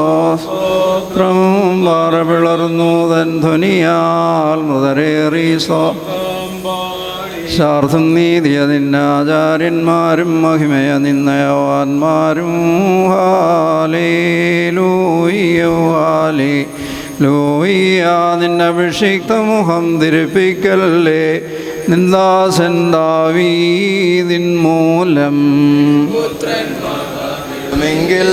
Speaker 1: പിളർന്നു തൻ ധ്വനിയാൽ മൃതരേറീസോ ശാർത്ഥം നീതിയ നിന്നാചാര്യന്മാരും മഹിമയ നിന്നയവാന്മാരും ഹാലേലൂയ ലോയ്യ നിന്റെ അഭിഷിക്ത മുഖം തിരിപ്പിക്കലല്ലേ, നിന്ദാസൻ ദാവീദിൻ മൂലം.
Speaker 4: മെങ്കിൽ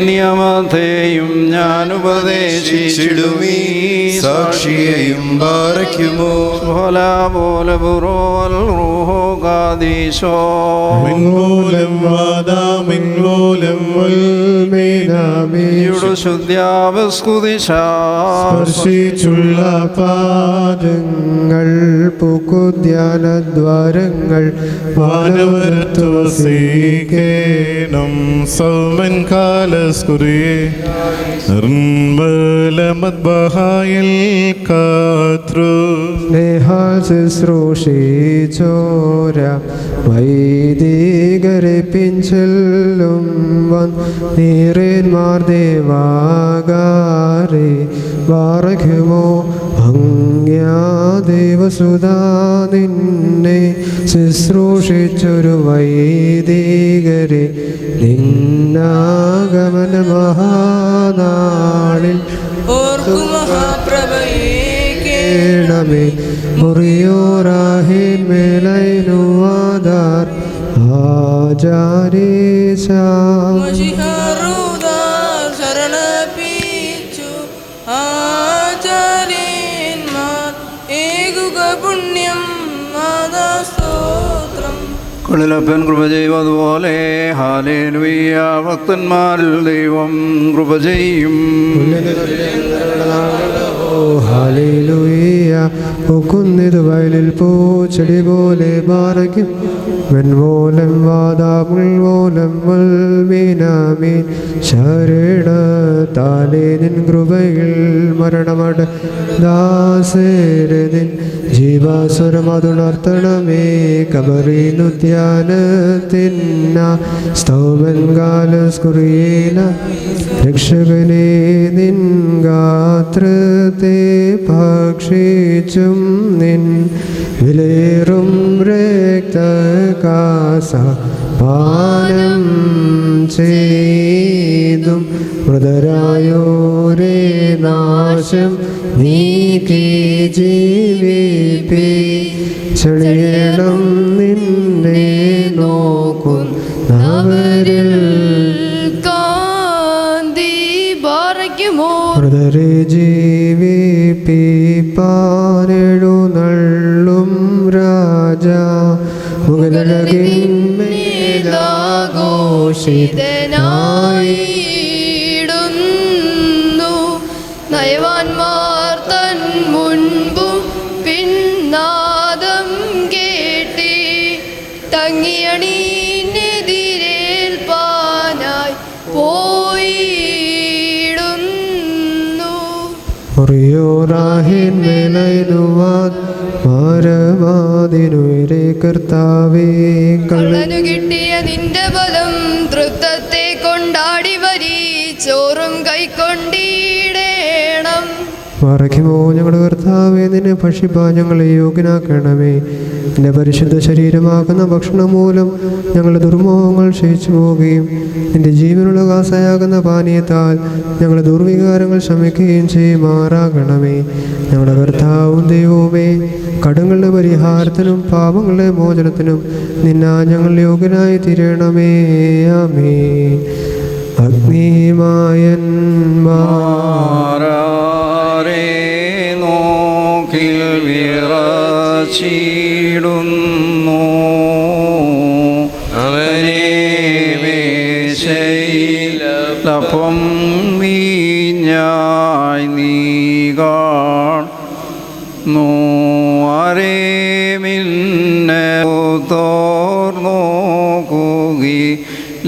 Speaker 1: നിയമത്തെയും ഞാൻ ഉപദേശിച്ചിടുമീ
Speaker 4: സാക്ഷിയെയും ബാരയ്ക്കുമോ
Speaker 1: പോലെ പുറോൽ റൂഹോ കാദീശോ.
Speaker 2: മിൻമൂലം വാദാമിൻമൂലം
Speaker 3: വൽമേനാമീയുടെ
Speaker 2: സ്പർശിച്ചുള്ള
Speaker 3: പാദങ്ങൾ പൂക്കുദ്യാനദ്വാരങ്ങൾ
Speaker 2: വാനവരത്തു വസീകേണം സൗമൻ കാലസ്കുറിയെ നിർമ്മലമദ്ബഹായിൽ കാത്രു.
Speaker 3: സ്നേഹാൽ ശുശ്രൂഷിച്ചോര വൈദികരെ പിഞ്ചെല്ലും നീറേന്മാർ ദേവാകാരെ വാറയ്ക്കുമോ ഭംഗ്യാ ദേവസുതാ നിന്നെ ശുശ്രൂഷിച്ചൊരു വൈദികരെ നിന്നാഗമന മഹാനാളിൽ കേണമേ മുറിയോറാഹിൻ മേലൈനുവാദാർ ആചാരീശ
Speaker 6: ശരണപ്പിച്ചു ആചാര്യന്മാർ ഏകുക പുണ്യം മാതാസ്തോത്രം.
Speaker 1: കളിലപ്പൻ കൃപ ചെയ്വതുപോലെ ഹാലേലുയ്യ, ഭക്തന്മാരിൽ ദൈവം കൃപ ചെയ്യും.
Speaker 3: ഹല്ലേലൂയ. പൂക്കുന്നിത് വയലിൽ പൂച്ചെടി പോലെ ബാരയ്ക്കും വെൺമൂലം വാദാമുൾമൂലം വൽമീനാമീൻ. ശരണത്താലേ നിൻ കൃപയിൽ മരണമട ദാസരതിൻ ജീവാസുരമതുണർത്തണമേ. കബറിനുദ്യാനത്തിന്ന സ്തോമൻ കാലസ്കുറിയേല രക്ഷകനെ നിൻ ഗാത്രത്തെ ഭക്ഷിച്ചും നിൻ വിലേറും രക്തകാസ പാനം ചെയ്തും മൃതരായോരേ നാശം നീക്കി ജീവിപ്പിച്ചണം നിന്നെ നോക്കുന്നവരിൽ മൃതരെ ജീവിപ്പിപ്പാനെഴുന്നള്ളും രാജാ
Speaker 8: മുഖലകിന്മേലാഘോഷിതനായിടുന്നു. നയവാന്മാർ തൻ മുൻപും പിന്നാദം കേട്ടി തങ്ങിയണീനെതിരേൽപ്പാനായി പോയിടുന്നു.
Speaker 3: മുറിയോറാഹിൻ മേലൈനുവാൻ മാരവാദിനുയരെ കർത്താവേ
Speaker 8: കള്ളനു കിട്ടിയ നിന്റെ ബലം തൃപ്തത്തെ കൊണ്ടാടി വരി ചോറും കൈക്കൊണ്ടിടേണം.
Speaker 3: മറയ്ക്കുമോ ഞങ്ങളുടെ കർത്താവേ, നിന്നെ ഭക്ഷിപ്പാൻ ഞങ്ങളെ യോഗ്യനാക്കണമേ. നിന്റെ പരിശുദ്ധ ശരീരമാക്കുന്ന ഭക്ഷണം മൂലം ഞങ്ങളുടെ ദുർമോഹങ്ങൾ ക്ഷയിച്ചു പോവുകയും നിന്റെ ജീവനുള്ള കാസയാകുന്ന പാനീയത്താൽ ഞങ്ങളുടെ ദുർവികാരങ്ങൾ ശമിക്കുകയും ചെയ്യുമാറാകണമേ. ഞങ്ങളുടെ കർത്താവും ദൈവവുമേ, കടങ്ങളുടെ പരിഹാരത്തിനും പാപങ്ങളുടെ മോചനത്തിനും നിന്നാ ഞങ്ങൾ യോഗ്യനായി തീരണമേ. ആമേൻ.
Speaker 1: അഗ്നിമായന്മാരെ നോക്കിൽ വിറച്ചിടുന്നു, അവനെ മേശയിലപ്പം വീഞ്ഞായി നീ കാണുന്നു. ആരേ മിന്നെ തോർന്നോക്കുകി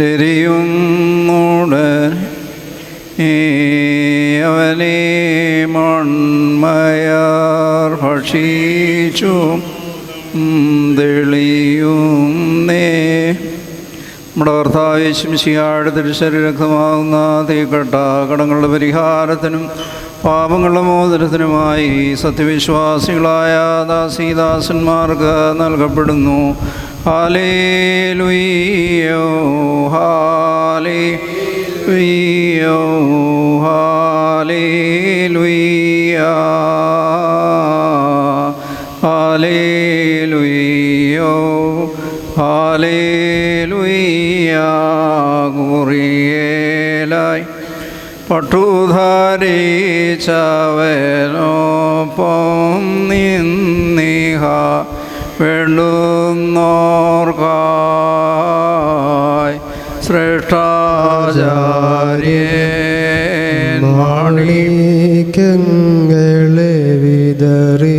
Speaker 1: ലരിയുന്നുടൻ അവനെ മൺമയർ ഭക്ഷിച്ചു തെളിയുന്നേ. നമ്മുടെ കർത്താവ് യേശുമിശിഹായുടെ തിരുശരീരക്തമാകുന്ന തീക്കട്ട കടങ്ങളുടെ പരിഹാരത്തിനും പാപങ്ങളുടെ മോചനത്തിനുമായി സത്യവിശ്വാസികളായ ദാസീദാസന്മാർക്ക് നൽകപ്പെടുന്നു. ഹല്ലേലൂയ ഹല്ലേലൂയ ഹല്ലേലൂയ ഹല്ലേലൂയ ഹല്ലേലൂയ കുറിയേലായി പട്ടുധരിച്ചവനൊപ്പം നിന്നിഹ വേണ്ടുന്നോർക്കായി ശ്രേഷ്ഠാചാര്യൻ
Speaker 3: മാണിക്യങ്ങളെ വിതറിയിടുന്നു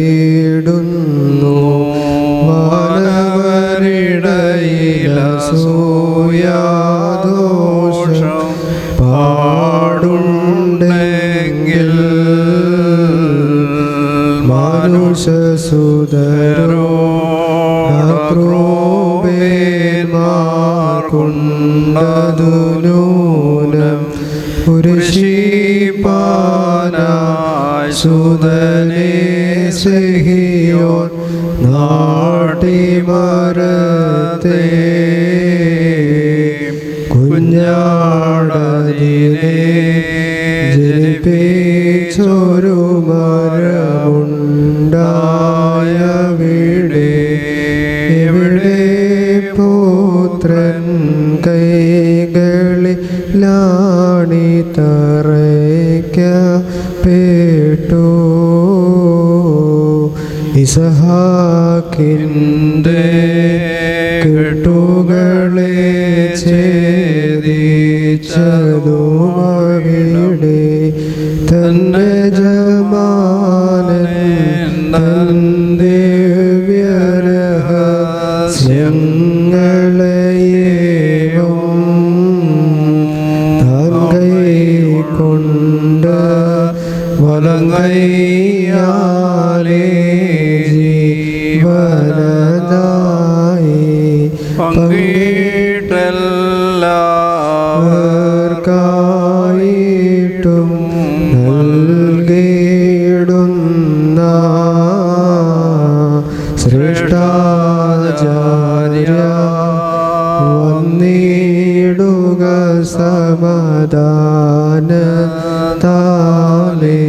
Speaker 3: മാനവരിടയിലസൂയാദോഷം പാടുണ്ടെങ്കിൽ മനുഷ്യസുതരോ ക്രൂപേന്മാർക്കുണ്ടതു നൂനം പുരുഷീപാനായി സുതനെ സഹിയോൻ നാട്ടിമരത്തെ കുഞ്ഞാടതിനെ ജനിപ്പിച്ചൊരു മരമുണ്ടായവിടെ എവിടെ പുത്രൻ കൈകളിലാണി തറയ്ക്കപ്പെട്ടു ഇസഹാക്കിൻ്റെ കെട്ടുകളെ ഛേദിച്ചതുമവിടെ തന്റെ ജമാനൻ തന്റെ വ്യരഹസ്യങ്ങളെയും താൻ കൈക്കൊണ്ട് വലങ്കയ്യാലേ ജീവനദായി പങ്കിട്ടെല്ലാവർക്കായിട്ടും നൽകിയിടുന്ന ശ്രേഷ്ഠാചാര്യ വന്നിടുക സമാധാന താലേ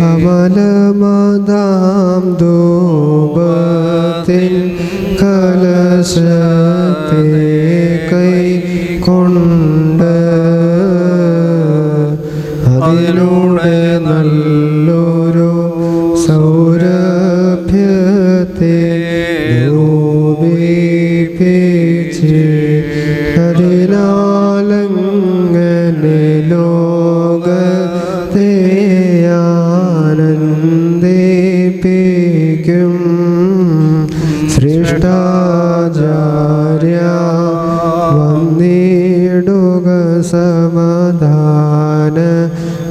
Speaker 3: അമലമതാം ധൂപത്തിൻ കലശത്തെ കൈക്കൊണ്ട് അതിലൂടെ നല്ലൊരു സൗരഭ്യത്തെ രൂപിപ്പിച്ച് അതിനാലങ്ങനെ ലോകത്തെ ആനന്ദിപ്പിക്കും ശ്രേഷ്ഠാചാര്യ വന്നിടുക സമാധാന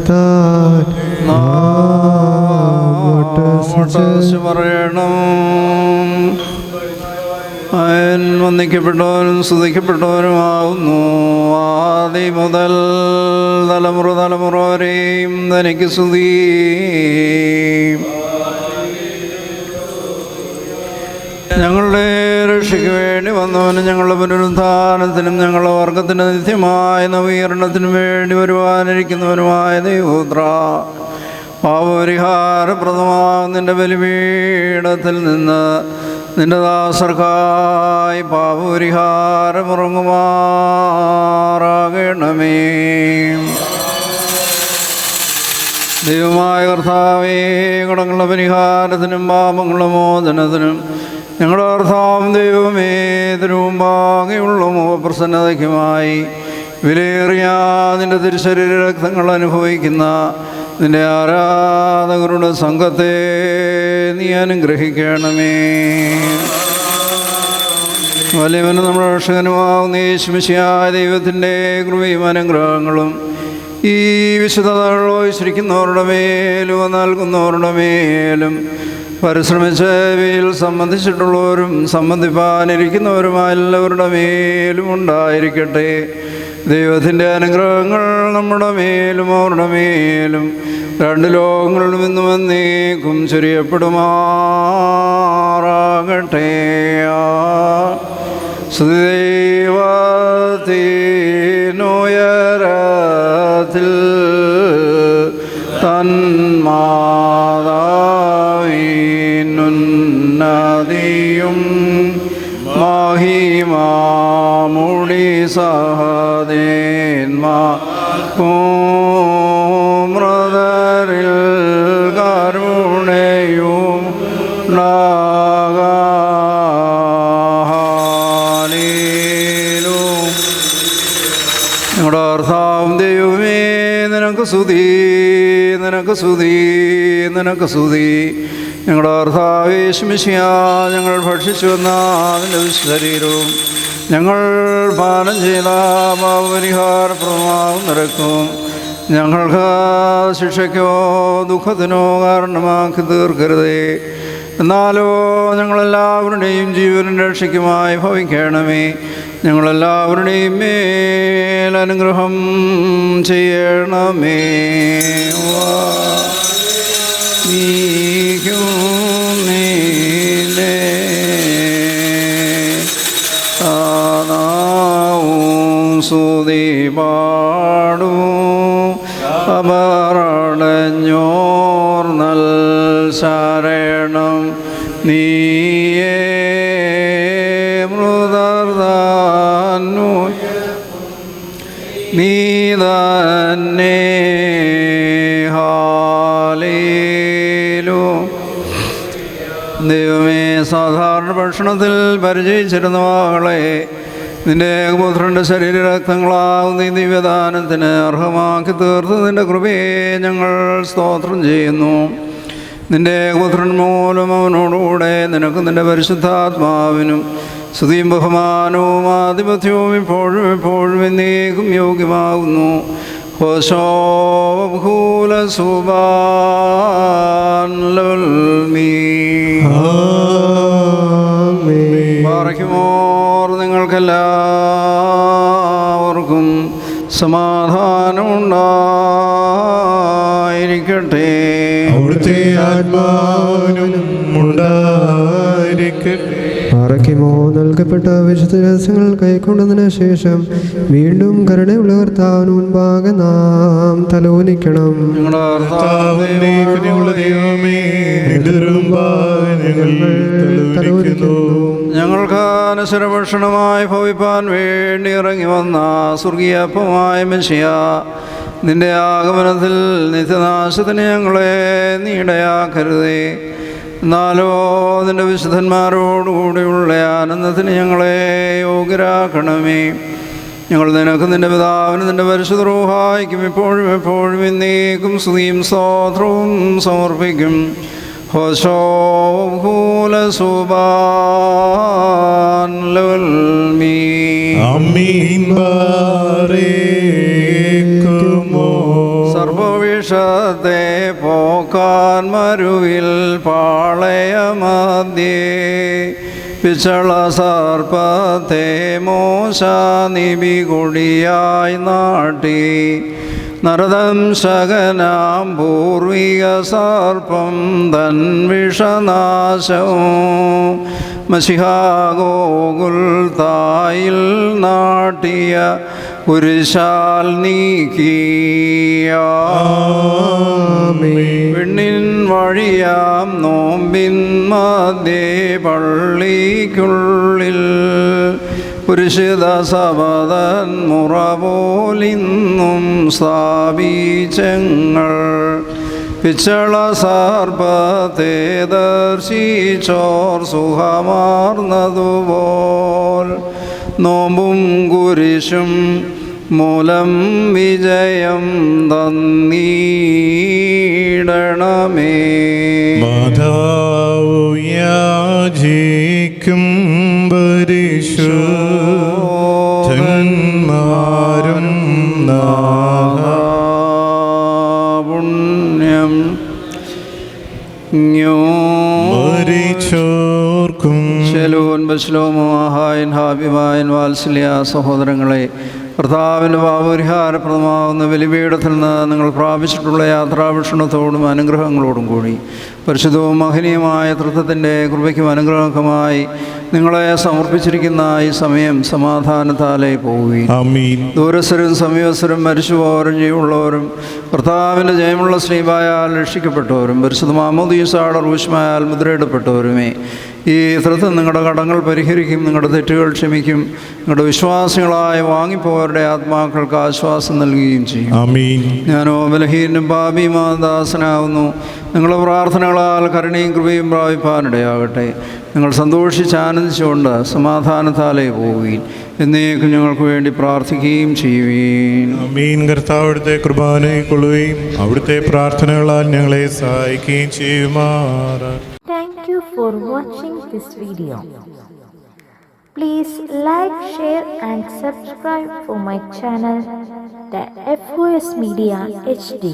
Speaker 3: താൻ
Speaker 1: പറയണം. അവൻ വന്ദിക്കപ്പെട്ടവനും സ്തുതിക്കപ്പെട്ടവനുമാകുന്നു. ആദി മുതൽ തലമുറ തലമുറ വരെയും തനിക്ക് സ്തുതി. ഞങ്ങളുടെ രക്ഷയ്ക്ക് വേണ്ടി വന്നവനും ഞങ്ങളുടെ പുനരുദ്ധാനത്തിനും ഞങ്ങളുടെ വർഗത്തിൻ്റെ നിത്യമായ നവീകരണത്തിനും വേണ്ടി വരുവാനിരിക്കുന്നവനുമായ ദൈവപുത്ര, പാപപരിഹാരപ്രദമാകും നിന്റെ ബലിപീഠത്തിൽ നിന്ന് നിന്റെ ദാസർക്കായി പാപപരിഹാരമുറങ്ങുമാറാകണമേ. ദൈവമായ കർത്താവേ, കടങ്ങളുടെ പരിഹാരത്തിനും പാപങ്ങളുടെ മോചനത്തിനും ഞങ്ങളുടെ കർത്താവും ദൈവമേ തിരുമുമ്പാകെയുള്ള മുഖപ്രസന്നതയ്ക്കുമായി വിലയേറിയ നിന്റെ തിരുശരീര രക്തങ്ങൾ അനുഭവിക്കുന്ന നിന്റെ ആരാധകരുടെ സംഘത്തെ നീ അനുഗ്രഹിക്കണമേ. വലിയവനും നമ്മുടെ രക്ഷകനുമാവുന്ന യേശുമിശിഹായ ദൈവത്തിൻ്റെ കൃപയും അനുഗ്രഹങ്ങളും ഈ വിശുദ്ധ താഴ്വോയിച്ചിരിക്കുന്നവരുടെ മേലും നൽകുന്നവരുടെ മേലും പരിശ്രമിച്ച് ഇവയിൽ സംബന്ധിച്ചിട്ടുള്ളവരും സംബന്ധിപ്പാനിരിക്കുന്നവരുമായ എല്ലാവരുടെ മേലും ഉണ്ടായിരിക്കട്ടെ. ദൈവത്തിൻ്റെ അനുഗ്രഹങ്ങൾ നമ്മുടെ മേലും അവരുടെ മേലും രണ്ട് ലോകങ്ങളിലും ഇന്നും എന്നേക്കും ചൊരിയപ്പെടുമാറാകട്ടെ. സുദൈവത്തിനുയരത്തിൽ തന്മാതാവിനുന്നതിയും മഹിമാമുടി സഹദേന്മാരിൽ കരുണയും ഞങ്ങളുടെ കർത്താവും ദൈവമേ, നിനക്ക് സ്തുതി, നിനക്ക് സ്തുതി, നിനക്ക് സ്തുതി. ഞങ്ങളുടെ കർത്താവേ യേശുമിശിഹ, ഞങ്ങൾ ഭക്ഷിച്ചു വന്ന അതിൻ്റെ ശരീരവും ഞങ്ങൾ പാനം ചെയ്ത പാപപരിഹാരപ്രദമാവും നിരക്കും ഞങ്ങൾക്ക് ശിക്ഷയ്ക്കോ ദുഃഖത്തിനോ കാരണമാക്കി തീർക്കരുതേ. എന്നാലോ ഞങ്ങളെല്ലാവരുടെയും ജീവനും രക്ഷയ്ക്കുമായി ഭവിക്കണമേ. ഞങ്ങളെല്ലാവരുടെയും മേലനുഗ്രഹം ചെയ്യണമേ. സ്തുതി പാടും അപരണഞ്ഞോർ നൽ ശരണം നീയേ മൃദർദാനു നീ തന്നെ ഹാലേലു. ദൈവമേ, സാധാരണ ഭക്ഷണത്തിൽ പരിചയിച്ചിരുന്ന മകളെ നിന്റെ ഏകപുത്രൻ്റെ ശരീരരക്തങ്ങളാവുന്ന ഈ ദിവ്യദാനത്തിന് അർഹമാക്കി തീർത്ത് നിന്റെ കൃപയെ ഞങ്ങൾ സ്തോത്രം ചെയ്യുന്നു. നിന്റെ ഏകപുത്രൻ മൂലം അവനോടുകൂടെ നിനക്ക് നിന്റെ പരിശുദ്ധാത്മാവിനും സ്തുതിയും ബഹുമാനവും ആധിപത്യവും ഇപ്പോഴും എപ്പോഴും എന്നേക്കും യോഗ്യമാകുന്നു. ബാറയ്ക്കുമോർ നിങ്ങൾക്കെല്ലാവർക്കും സമാധാനമുണ്ടായിരിക്കട്ടെ.
Speaker 2: അവിടുത്തെ ആത്മാവിനും ഉണ്ടായിരിക്കട്ടെ.
Speaker 3: പാറയ്ക്കുമോ നൽകപ്പെട്ട വിശുദ്ധ രഹസ്യങ്ങൾ കൈക്കൊണ്ടതിന് ശേഷം വീണ്ടും കരുണയുള്ള കർത്താവിന് മുൻപാകെ നാം തലോലിക്കണം.
Speaker 1: ഞങ്ങൾക്ക് അനശ്വരഭക്ഷണമായി ഭവിപ്പാൻ വേണ്ടി ഇറങ്ങി വന്ന സ്വർഗീയപ്പമായ മെശിയ, നിന്റെ ആഗമനത്തിൽ നിത്യനാശത്തിന് ഞങ്ങളെ നീടയാക്കരുതേ. എന്നാലോ നിന്റെ വിശുദ്ധന്മാരോടുകൂടിയുള്ള ആനന്ദത്തിന് ഞങ്ങളെ യോഗ്യരാക്കണമേ. ഞങ്ങൾ നിനക്ക് നിന്റെ പിതാവിന് നിന്റെ പരിശുദ്ധ റൂഹായിക്കും ഇപ്പോഴും എപ്പോഴും എന്നേക്കും സ്തുതിയും സ്തോത്രവും സമർപ്പിക്കും. സർവവിഷത്തെ പോക്കാൻ മരുവിൽ പാളയമധ്യേ പിച്ചള സർപ്പത്തെ മോശ നിബികുടിയായി നാട്ടി നരദംശകനാം പൂർവിക സർപ്പം തൻ വിഷനാശവും മസിഹാഗോകുൽ തായിൽ നാട്ടിയ കുരിശാൽ നീക്കിയ പെണ്ണിൻ വഴിയാം നോമ്പിൻ മധ്യേ പള്ളിക്കുള്ളിൽ പുരുഷിത സബദൻ മുറ പോലിന്നും സ്ഥാപിച്ചങ്ങൾ പിച്ചള സർപ്പത്തെ ദർശിച്ചോർ സുഖമാർന്നതുപോൽ നോമ്പും കുരിശും മൂലം വിജയം തന്നീടണമേ.
Speaker 2: മാതാവു യാചിക്കും പരിശുദ്ധന്മാരും
Speaker 1: പുണ്യം
Speaker 2: മരിച്ചോർക്കും
Speaker 1: ശലോൻ ബശ്ലോമോ ആഹായൻ ഹാബിബായൻ വാത്സല്യ സഹോദരങ്ങളെ, കർത്താവിൻ്റെ പാപപരിഹാരപ്രദമാവുന്ന ബലിപീഠത്തിൽ നിന്ന് നിങ്ങൾ പ്രാപിച്ചിട്ടുള്ള യാത്രാഭക്ഷണത്തോടും അനുഗ്രഹങ്ങളോടും കൂടി പരിശുദ്ധവും മഹനീയമായ തൃത്വത്തിൻ്റെ കൃപയ്ക്കും അനുഗ്രഹമായി നിങ്ങളെ സമർപ്പിച്ചിരിക്കുന്ന ഈ സമയം സമാധാനത്താലേ പോവുകയും
Speaker 2: ആമീൻ.
Speaker 1: ദൂരസ്ഥരും സമീപസ്ഥരും മരിച്ചുപോവരും ജീവുള്ളവരും കർത്താവിൻ്റെ ജയമുള്ള ശ്രീബായാൽ രക്ഷിക്കപ്പെട്ടവരും പരിശുദ്ധ മാമോദീസായുടെ റൂഷ്മായാൽ മുദ്രയിടപ്പെട്ടവരുമേ ഈ തൃത്വം നിങ്ങളുടെ കടങ്ങൾ പരിഹരിക്കും, നിങ്ങളുടെ തെറ്റുകൾ ക്ഷമിക്കും, നിങ്ങളുടെ വിശ്വാസികളായ വാങ്ങിപ്പോവരുടെ ആത്മാക്കൾക്ക് ആശ്വാസം നൽകുകയും ചെയ്യും.
Speaker 2: ആമീൻ.
Speaker 1: ഞാനോ ബലഹീനും പാപിമാദാസനാവുന്നു. നിങ്ങളുടെ പ്രാർത്ഥനകളാൽ കരുണയും കൃപയും പ്രാപിപ്പാനിടയാകട്ടെ. നിങ്ങൾ സന്തോഷിച്ച് ആനന്ദിച്ചുകൊണ്ട് സമാധാനത്താലേ പോവുകയും എന്നേക്കും ഞങ്ങൾക്ക് വേണ്ടി പ്രാർത്ഥിക്കുകയും ചെയ്യുകയും.
Speaker 2: ആമീൻ. കർത്താവ് അവിടുത്തെ കുർബാനയ്ക്കൊള്ളുകയും അവിടുത്തെ പ്രാർത്ഥനകളാൽ ഞങ്ങളെ സഹായിക്കുകയും ചെയ്യുമാറാ.
Speaker 9: Thank you for watching this video. Please like, share and subscribe for my channel, the FOS Media HD.